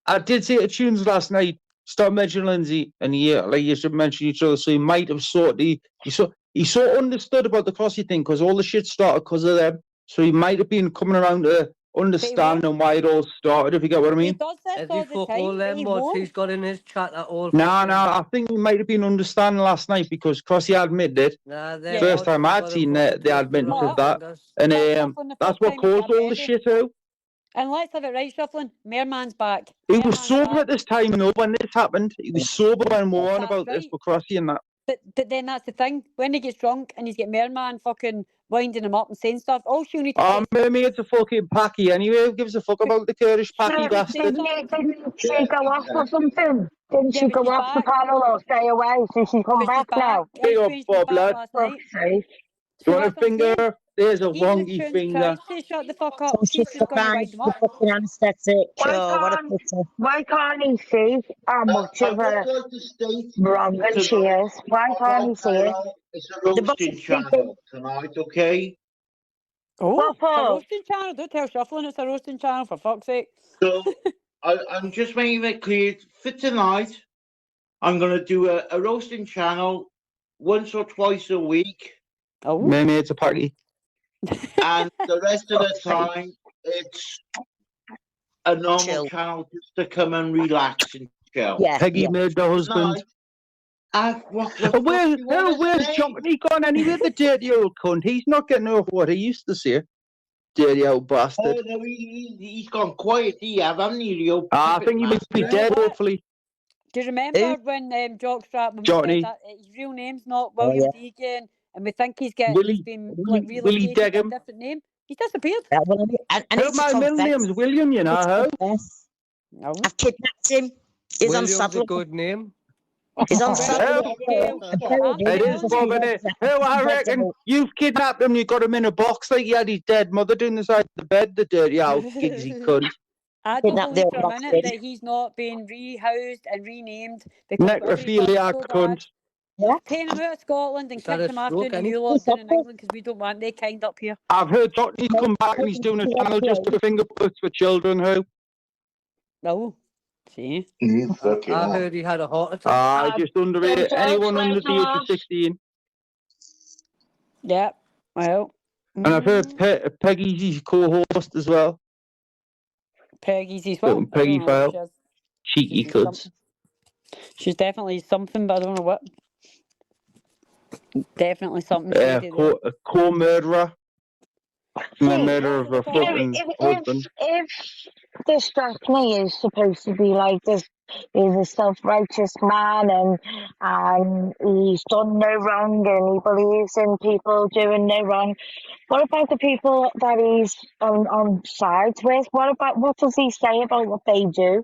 I did say to Tunes last night, stop mentioning Lindsay, and like you should mention each other, so he might have he so understood about the Crossy thing because all the shit started because of them. So he might have been coming around to understanding why it all started, if you get what I mean. He does this Has all he the fuck time, all but them he mods won't. he's got in his chat at all? No, I think he might have been understanding last night because Crossy admitted it. Nah, First time I'd seen the admittance of that. And that's what caused all the shit out. And let's have it right, Shuffling. Merman's back. He was sober at this time, though, when this happened. He was sober when we were on about this with Crossy and that. But then that's the thing. When he gets drunk and he's got Merman fucking winding him up and saying stuff, all she'll need to say Mermaid's a fucking packy anyway. Who gives a fuck about the Kurdish packy bastard? Didn't she go off or something? Didn't she go off the panel or stay away? So she's come back now. Big up, Bob, lad. You want a finger? There's a wonky finger. Say shut the fuck up. She's just going to wind him up. Fucking anesthetic. Why can't he see how much of a wrong she is? Why can't he see it? It's a roasting channel tonight, okay? Oh, it's a roasting channel. Don't tell Shuffling it's a roasting channel, for fuck's sake. So I'm just making it clear for tonight. I'm going to do a roasting channel once or twice a week. Oh, Mermaid's a party. And the rest of the time, it's a normal channel just to come and relax and chill. Peggy made the husband. Where's Johnny gone anyway, the dirty old cunt? He's not getting off what he used to say. Dirty old bastard. Oh, no, he's gone quiet, hasn't he? I think he must be dead, hopefully. Do you remember when Jockstrap, Johnny. His real name's not William Deegan, and we think he's been like Willie relocated to a Degham. different name? He's disappeared. My middle name's William, you know how? I've kidnapped him. He's on William's saddle. a good name. He's on saddle. It is, Bob, innit? Oh, I reckon you've kidnapped him, you got him in a box like he had his dead mother doing the side of the bed, the dirty old gigsy cunt. I don't believe for a minute that he's not being rehoused and renamed because Necrophiliac cunt. paying him out of Scotland and kicking him after the new lot down in England because we don't want they kind up here. I've heard Johnny's come back and he's doing a channel just for finger puts for children, who? No. See? I heard he had a heart attack. Just underrated. Anyone under the age of 16. Yeah, well. And I've heard Peggy's his co-host as well. Peggy's his what? Peggy File. Cheeky cuds. She's definitely something, but I don't know what. Definitely something. A co-murderer. The murder of a fucking husband. If this Daphne is supposed to be like this, he's a self-righteous man and he's done no wrong and he believes in people doing no wrong. What about the people that he's on sides with? What does he say about what they do?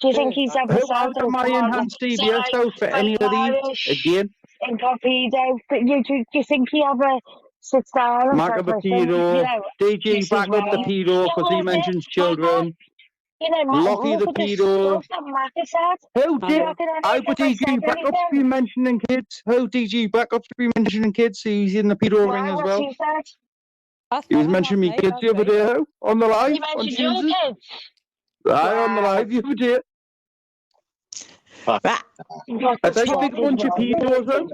Do you think he's ever said my enhanced DBS out for any of these again? Incognito, but do you think he ever sits down and Mark of the pedo, DJ back up the pedo because he mentions children. Lockie the pedo. How would DJ back up to be mentioning kids? How DJ back up to be mentioning kids? He's in the pedo ring as well. He was mentioning me kids the other day. How on the live on Tuesday. On the live the other day. Right. I think a big bunch of pedos.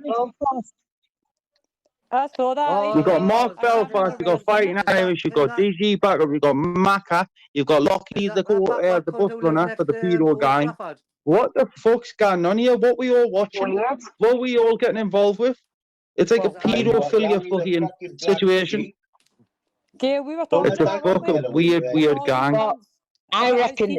I saw that. You've got Mark Belfast, you've got Fighting Irish, you've got DG Backup, you've got Macca, you've got Lockie, the bus runner for the pedo gang. What the fuck's going on here? What we all watching? What we all getting involved with? It's like a pedophilia fucking situation. Gail, we were talking It's a about fucking weird gang. I reckon.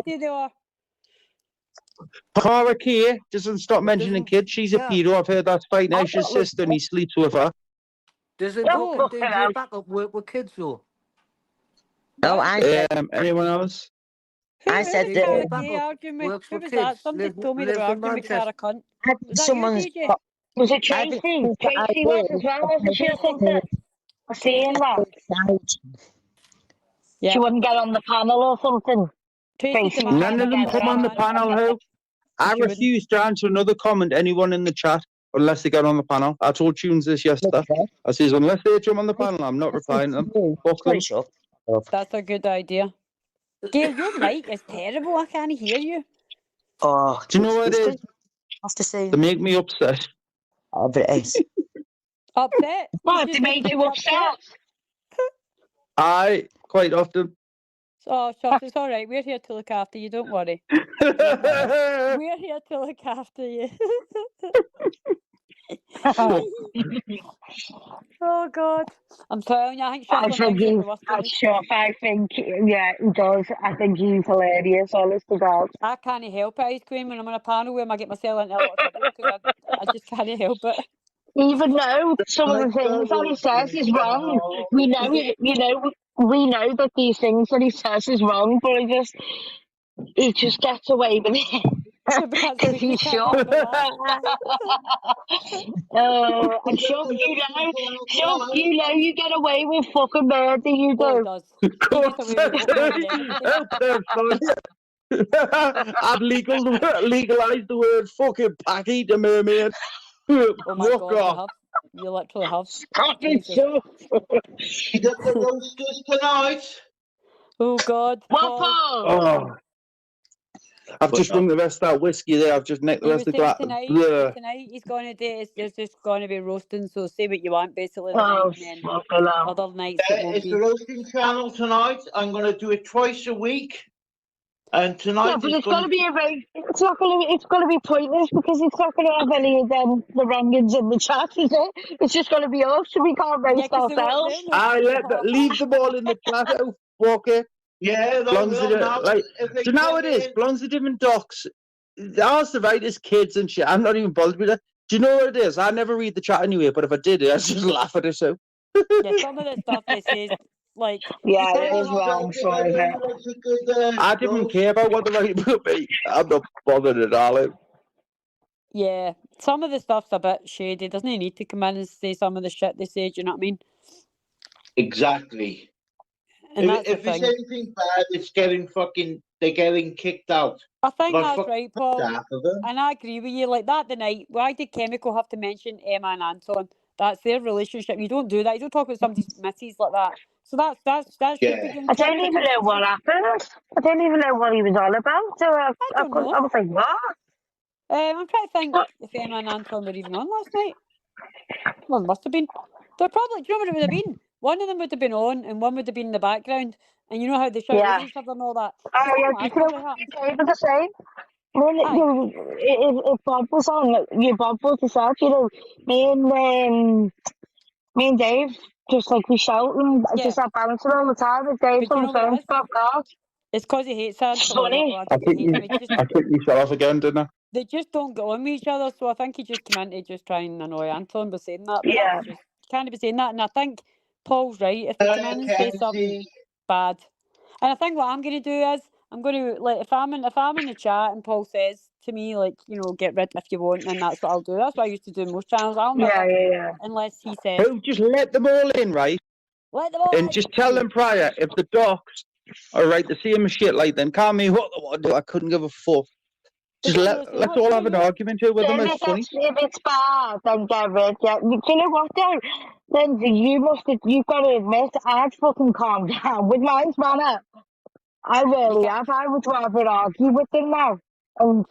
Cara Kay doesn't stop mentioning kids. She's a pedo. I've heard that's Fighting Irish's sister and he sleeps with her. Doesn't fucking DJ Backup work with kids though? No, I said. Anyone else? I said Cara that. Kay argument. Works Who for was that? kids. Somebody told me they were lives in arguing with Cara Manchester. Cunt. Was that Someone's. you, DJ? Was it Tracy? Tracy was as well, wasn't she, or something? I seen that. She wouldn't get on the panel or something. Tracy, none of them come on the panel, who? I refuse to answer another comment, anyone in the chat, unless they get on the panel. I told Tunes this yesterday. I says, unless they jump on the panel, I'm not replying to them. Fuck them. That's a good idea. Gail, your mic is terrible. I can't hear you. Oh, do you know what it is? Have to say. They make me upset. Oh, but it is. Upset? What, they made you upset? I quite often. Oh, Shush, it's all right. We're here to look after you. Don't worry. We're here to look after you. Oh, God. I'm telling you, I think I Shush think thinks you're the he's, worst. that's Shuff. I think, yeah, he does. I think he's hilarious, honest to God. I can't help it, Ice Cream, when I'm on a panel where I get myself into a lot of trouble because I just can't help it. Even though some of the things that he says is wrong, we know, we know that these things that he says is wrong, but he just gets away with it. Because he's Shuff. And Shuff, you know you get away with fucking murder, you do. Oh, it does. He gets away with I've legalized the word fucking packy to mermaid. Oh my God, you literally have. Stop it, Shuff. You got the roasters tonight. Oh God. Oh. I've just rung the rest of that whiskey there. I've just nicked the rest of the glass. Tonight he's going to do. There's just going to be roasting. So say what you want, basically. Other nights it won't It's be. the roasting channel tonight. I'm going to do it twice a week, and tonight. Yeah, but it's going to be it's not going to. It's going to be pointless because it's not going to have any of them the wrangins in the chat, is it? It's just going to be us, so we can't roast ourselves. Leave them all in the chat. Okay. Yeah, do you know what it is? Blondes are different docs. Ours the writers, kids and shit. I'm not even bothered with it. Do you know what it is? I never read the chat anyway, but if I did, I'd just laugh at it. So. Yeah, some of the stuff they say, like. Yeah, it is wrong. Sorry, I didn't care about what the writing would be. I'm not bothered at all. Yeah, some of the stuff's a bit shady. Doesn't he need to come in and say some of the shit they say? Do you know what I mean? Exactly. And if there's anything bad, they're getting kicked out. I think that's right, Paul. And I agree with you. Like that tonight, why did Chemical have to mention Emma and Anton? That's their relationship. You don't do that. You don't talk about somebody's missus like that. So that should be getting I don't even know what happened. I don't even know what he was on about. So I was like, what? I'm trying to think if Emma and Anton were even on last night. Well, it must have been. They're probably. Do you know what it would have been? One of them would have been on, and one would have been in the background. And you know how they shout at each other and all that. Oh yeah, you know what the same. If Bob was on, Bob was yourself, me and Dave, just like we shout and just that balancing all the time. If Dave's on the phone, stop that. It's because he hates Anton. It's funny. I think you fell off again, didn't I? They just don't get on with each other, so I think he just came in to just try and annoy Anton by saying that. But yeah. You can't be saying that, and I think Paul's right. If they come in and say something bad, and I think what I'm going to do is I'm going to if I'm in the chat and Paul says to me get rid if you want, and that's what I'll do. That's what I used to do in most channels. I'll never, unless he says. Just let them all in, right? Let them all and just tell them prior if the docs are right the same shit like then call me what they want to do. I couldn't give a fuck. Just let's all have an argument here with them. It's funny. If it's bad, then get rid. Yeah. Do you know what though? Lindsay, you've got to admit, I'd fucking calm down with mine's manner. I really have. I would rather argue with them now. and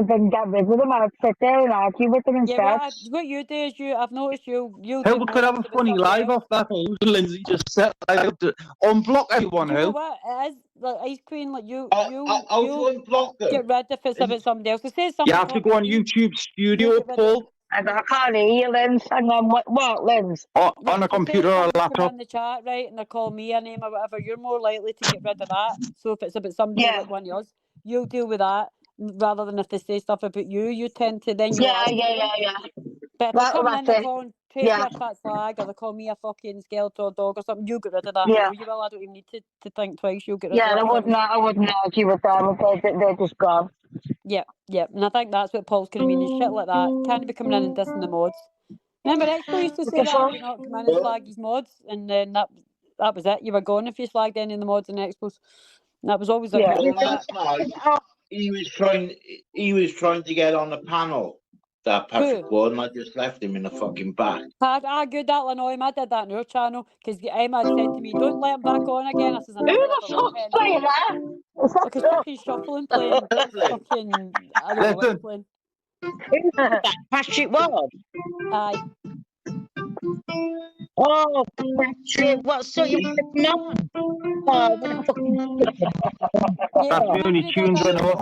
then get rid of them. I'd sit there and argue with them instead. Yeah, what you do is I've noticed you do Who could have more a funny live off that? Lindsay just set out to unblock everyone. You know Who? what? It is like Ice Queen. Like you unblock them. get rid if it's about somebody else. So say You something. have to go on YouTube Studio, Paul. I can't hear you, Linz. Hang on, what, Linz? On a computer or a Come laptop. in the chat, right, and they call me a name or whatever. You're more likely to get rid of that. So if it's about somebody like one of us, you'll deal with that rather than if they say stuff about you. You tend to then you. Yeah. But if they're coming in, they're calling Tracy Yeah. a fat slag, or they call me a fucking skeleton dog or something. You get rid of that. Yeah. I know you will. I don't even need to think twice. You'll get rid of Yeah, that. I wouldn't argue with them. They're just gone. Yeah. And I think that's what Paul's going to mean. Shit like that can't be coming in and dissing the mods. Remember, Expo used to say that, do not come in and slag his mods, and then that was it. You were gone if you slagged any of the mods in Expos. And that was always a Well, last night he was trying to get on the panel. That Patrick Ward, and I just left him in the fucking back. Good, that'll annoy him. I did that on your channel because Emma had said to me, "Don't let him back on again." I says, "I Who never the ever will." fuck's playing that? Like it's fucking shuffling playing. Fucking, I don't know what he's playing. Who's that? Patrick Ward? Aye. Oh, Patrick, what sort you working on? Oh, what a fucking That's the only tunes I know.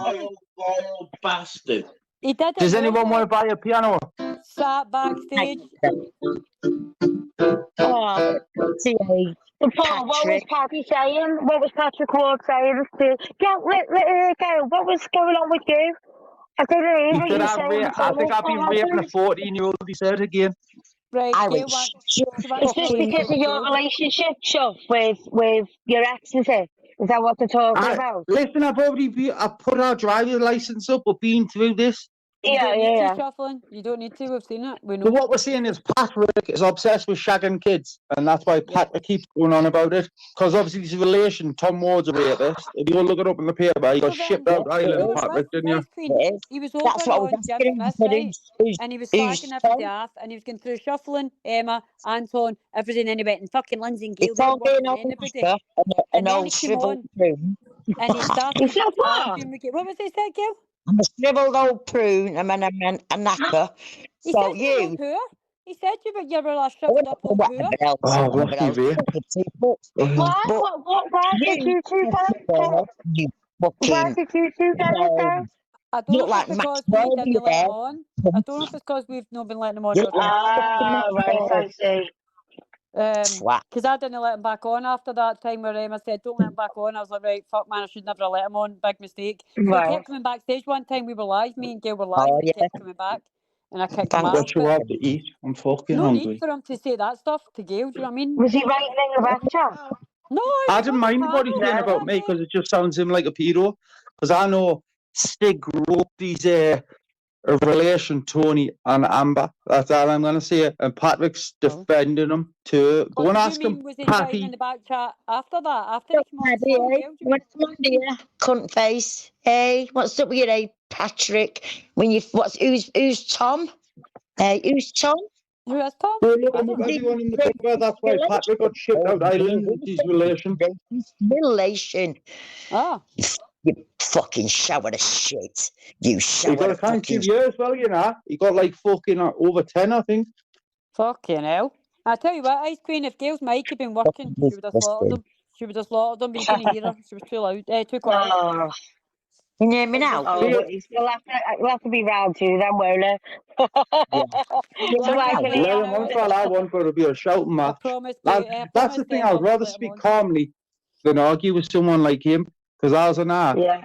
Vile bastard. He did it. Does anyone want to buy a piano? Sat backstage. Oh, Paul, what was Patty saying? What was Patrick Ward saying? Let her go. What was going on with you? I didn't hear He what said, you saying. I think I've been raping a 14-year-old, he said again. Right, Is this because of your relationship stuff with your ex, is it? Is that what they're talking about? Listen, I've put our driver's license up. We've been through this. You don't need to, Shuffling. You don't need to. We've seen it. We know. So what we're saying is Patrick is obsessed with shagging kids, and that's why Patrick keeps going on about it. Because obviously his relation, Tom Ward's a rapist. If you look it up in the paper, he got shipped out Ireland, Patrick, didn't you? He was over on Jim Smith, right? And he was slagging everybody off, and he was going through Shuffling, Emma, Anton, everything, and he went, and fucking Lindsay and Gail. It's all being anybody. And then he came on, and he started arguing. What was he said, Gail? I'm a shriveled old prune, I'm a knacker. He So said you were poor. He said you were a shriveled up old poor. Oh, lucky me. Why did you two get it? I don't know if it's because we didn't let him on. I don't know if it's because we've not been letting him on. Right, I see. Because I didn't let him back on after that time where Emma said, "Don't let him back on." I was like, right, fuck man, I should never have let him on. Big mistake. So he kept coming backstage one time. We were live, me and Gail were live. He kept coming back, and I kicked him out. What you have to eat? I'm fucking no hungry. need for him to say that stuff to Gail. Do you know what I mean? Was he writing in the back chat? No, I didn't mind what he's saying about me because it just sounds him like a pedo. Because I know Stig wrote these relation Tony and Amber. That's all I'm gonna say. And Patrick's defending him too. Go and ask him. Was he writing in the back chat after that? After he came on? Cunt face. Hey, what's up with you, hey, Patrick? Who's Tom? Who's Tom? Who is Tom? Everyone in the paper, that's why Patrick got shipped out Ireland with his relation. Relation. Oh. You fucking shower of shit. You shower He got a of fucking thank you as well, you know. He got like fucking over 10, I think. Fucking hell. I tell you what, Ice Queen, if Gail's mic had been working, she would have slaughtered him. She would have slaughtered him, but you couldn't hear her. She was too loud, too quiet. Can you hear me now? He'll have to be round too, then, won't he? I want for to be a shouting match. That's the thing, I would rather speak calmly than argue with someone like him. Because I was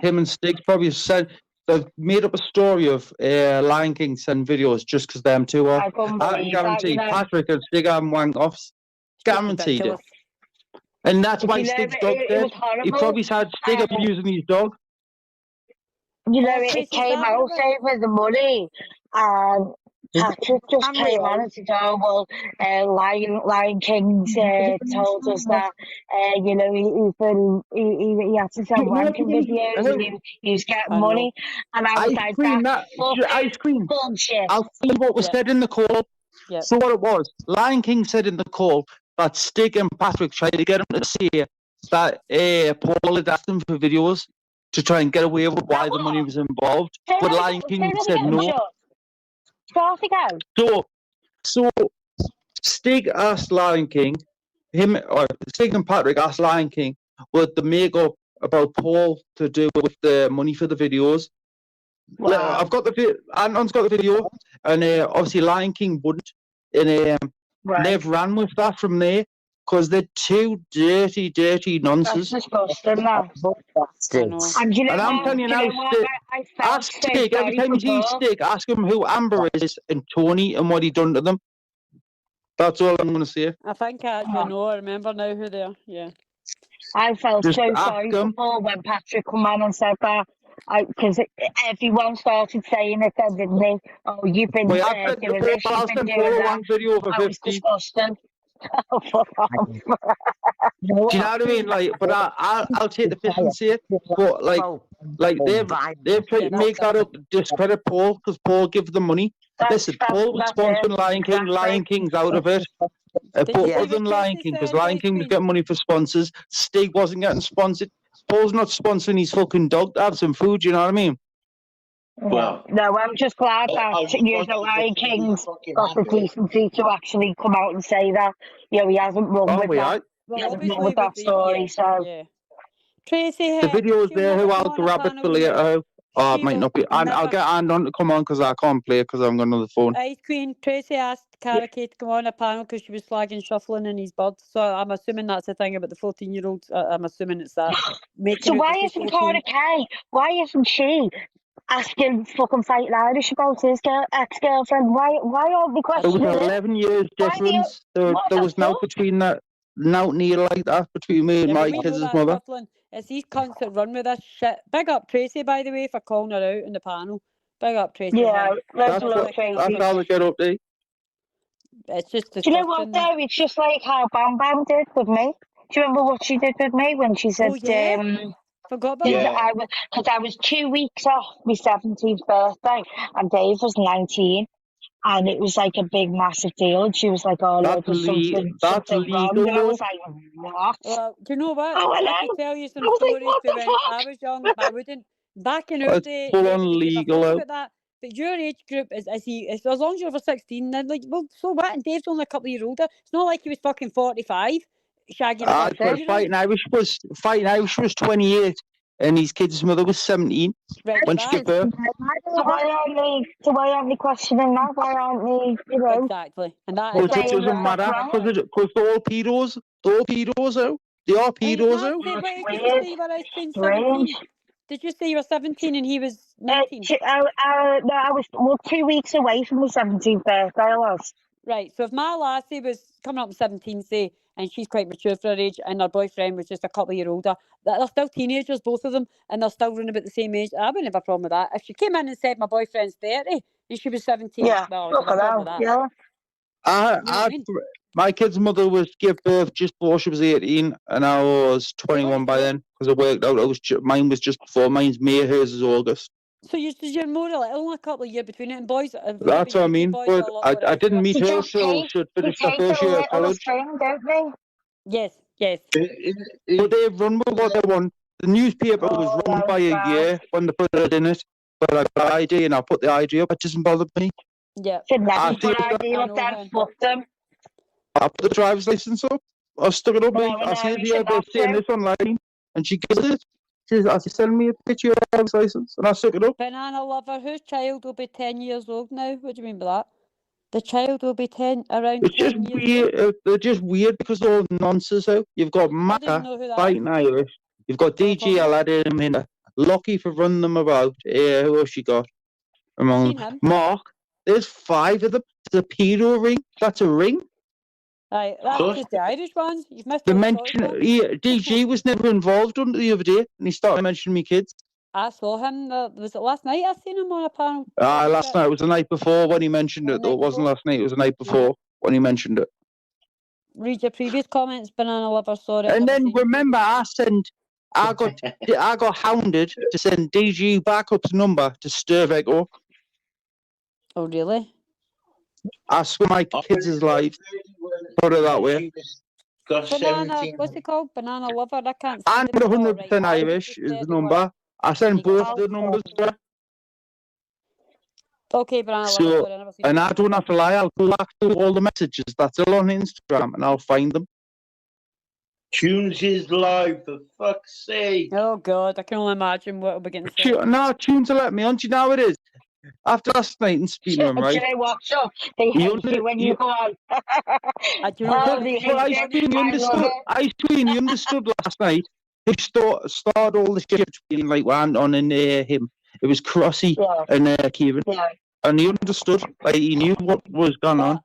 him and Stig probably said they've made up a story of Lion King send videos just because them two are. I can guarantee Patrick and Stig haven't wanked off. Guaranteed it. And that's why Stig's dog dead. He probably had Stig abusing his dog. You know, it came out over the money, and Patrick just came on and said, "Oh well, Lion King's told us that you know he had to sell wanking videos and he was getting money." And I was like, Ice cream. Bullshit. I'll tell you what was said in the call. Yeah. So what it was, Lion King said in the call that Stig and Patrick tried to get him to say that Paul had asked him for videos. to try and get away with why the money was involved. But Lion King said no. Start again. So Stig asked Lion King, Stig and Patrick asked Lion King, would the make-up about Paul to do with the money for the videos? Wow. I've got Anton's got the video, and obviously Lion King wouldn't, and they've ran with that from there because they're two dirty nonsense. That's disgusting, man. And you know And I'm what? telling you Do now, you know what? Stig, I felt ask so Stig every sorry time you for see Paul. Stig, ask him who Amber is and Tony and what he done to them. That's all I'm going to say. I think I actually know. I remember now who they are. Yeah. I felt Just so ask sorry for him. Paul when Patrick come on and said that. Because everyone started saying it then, didn't they? Oh, you've been Wait, I've sent doing the this, I'll you've been send doing Paul that. one video for That was 50. disgusting. Oh, fuck off. Do you know what I mean? Like, but I'll take the 50 and say it. But like they've tried to make that up, discredit Paul because Paul gives them money. Listen, Paul was sponsoring Lion King. Lion King's out of it. But other than Lion King, because Lion King was getting money for sponsors, Stig wasn't getting sponsored. Paul's not sponsoring his fucking dog to have some food. You know what I mean? Well, no, I'm just glad that you know Lion King's got the decency to actually come out and say that. You know, he hasn't run with that. He hasn't run with that story. So Yeah. Tracy, the video is there. Who I'll grab it for later. Oh, it She might will not be. And I'll never- get Andon to come on because I can't play because I've got another phone. Ice Queen, Tracy asked Cara Kate to come on a panel because she was flagging shuffling in his bud. So I'm assuming that's the thing about the 14-year-olds. I'm assuming it's that. So why isn't Cara Kay? Why isn't she asking fucking Fighting Irish about his ex-girlfriend? Why aren't we It questioning was it? 11 years Why do you- difference. There was no between that. No near like that between me and my kids' mother. Shuffling. It's these cunts that run with this shit. Big up Tracy, by the way, for calling her out in the panel. Big up Tracy. Yeah, That's how we get up there. It's just Do you know what though? It's just like how Bam Bam did with me. Do you remember what she did with me when she said, forgot about that? Because I was 2 weeks off my 17th birthday and Dave was 19. And it was like a big, massive deal. And she was like, "Oh, Lord, there's something wrong." And I was like, "What?" Well, do you know what? Oh, I I know. could tell you some I was like, stories what the when fuck? I was young, but I wouldn't. Back in our It's day, full yes, on we give a legal fuck out. about that. But your age group is as long as you're over 16, then like, well, so what? And Dave's only a couple of years older. It's not like he was fucking 45, shagging a 14-year-old. Fighting Irish was 28, and his kid's mother was 17 when she gave birth. So why aren't we questioning that? Why aren't we, you know? Exactly. And that Because it doesn't matter. Because they're all pedos. They're all pedos out. They are pedos out. What age did you say you were, Ice Queen? 17? Did you say you were 17 and he was 19? No, I was 2 weeks away from my 17th birthday. I was. Right, so if my lassie was coming up 17, say, and she's quite mature for her age, and her boyfriend was just a couple of years older, they're still teenagers, both of them, and they're still running about the same age. I wouldn't have a problem with that. If she came in and said my boyfriend's 30 and she was 17, well, I would have a problem with that. Yeah. My kid's mother was gave birth just before she was 18, and I was 21 by then because it worked out. Mine was just before. Mine's May, hers is August. So you're more like only a couple of years between it, and boys. That's what I mean. But I didn't meet her till she finished the first year of college. Yes. But they've run with what they want. The newspaper was run by a year when they put it in it. But I got ID and I put the ID up. It doesn't bother me. Yeah. I put the driver's license up. I stuck it up. I said, "Yeah, they're saying this online," and she gives it. She says, "I send me a picture of your driver's license," and I stuck it up. Banana lover, whose child will be 10 years old now? What do you mean by that? The child will be around It's 10 just years weird. They're just weird because they're all nonsense out. You've got Macca know who that fighting Irish. You've got DG Aladdin in a minute. Lucky for running them about. Who else you got? Mark. There's 5 of them. It's a pedo ring. That's a ring. Aye, that's just the Irish ones. You've missed The all the mention short DG was never involved under the other day, and he started mentioning me kids. I saw him. Was it last night? I seen him on a panel. Last night. It was the night before when he mentioned it. Though it wasn't last night. It was the night before when he mentioned it. Read your previous comments, banana lover. Sorry. And then remember, I got hounded to send DG backup's number to Sturveco. Oh really? I swear my kids' lives. Put it that way. Banana, what's it called? Banana lover. I can't. And 100% Irish is the number. I sent both the numbers to her. Okay, but I'll So, I never seen and it. I don't have to lie. I'll go back to all the messages that's all on Instagram and I'll find them. Tunes is live, for fuck's sake. Oh God, I can only imagine what we'll be getting said. No, Tunes will let me on. Do you know how it is? After last night and speaking to him, right? Do you know what? So they hate you when you go on. Do you know what? They Well, hate I you. seen you I love understood. it. I seen you understood last night. He started all the shit between like Anton and him. It was Crossy and Kieran, and he understood. Like he knew what was going on.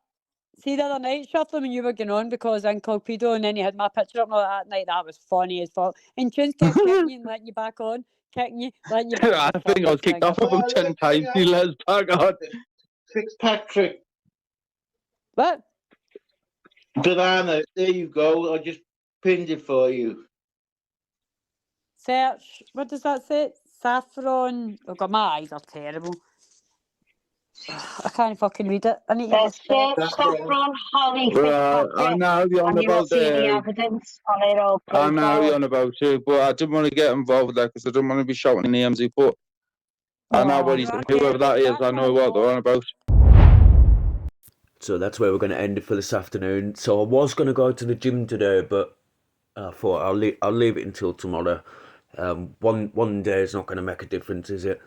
See the other night, Shuffler, when you were going on because Incognito, and then you had my picture up and all that night. That was funny as fuck. And Tunes kept kicking you and letting you back on, kicking you, letting you back. I think I was kicked off about 10 times. He let us back on. Fitzpatrick. What? Diana, there you go. I just pinned it for you. Search. What does that say? Saffron. Oh God, my eyes are terrible. I can't fucking read it. I need to Search Saffron Holly I Fitzpatrick, know you're on and you will about see the evidence on her old I know profile. you're on about it, but I didn't want to get involved with that because I didn't want to be shouting in the MZ. But I know what he's whoever that is. I know what they're on about. So that's where we're going to end it for this afternoon. So I was going to go to the gym today, but I thought I'll leave it until tomorrow. One day is not going to make a difference, is it?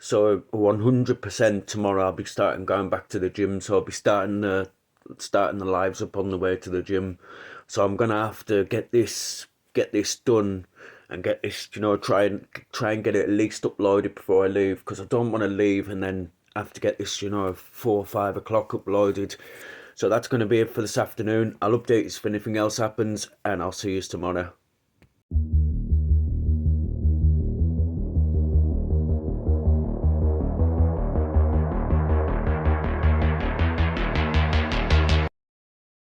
So 100% tomorrow I'll be going back to the gym. So I'll be starting the lives up on the way to the gym. So I'm gonna have to get this done and get this, try and get it at least uploaded before I leave, because I don't want to leave and then have to get this 4 or 5 o'clock uploaded. So that's going to be it for this afternoon. I'll update you if anything else happens, and I'll see you tomorrow.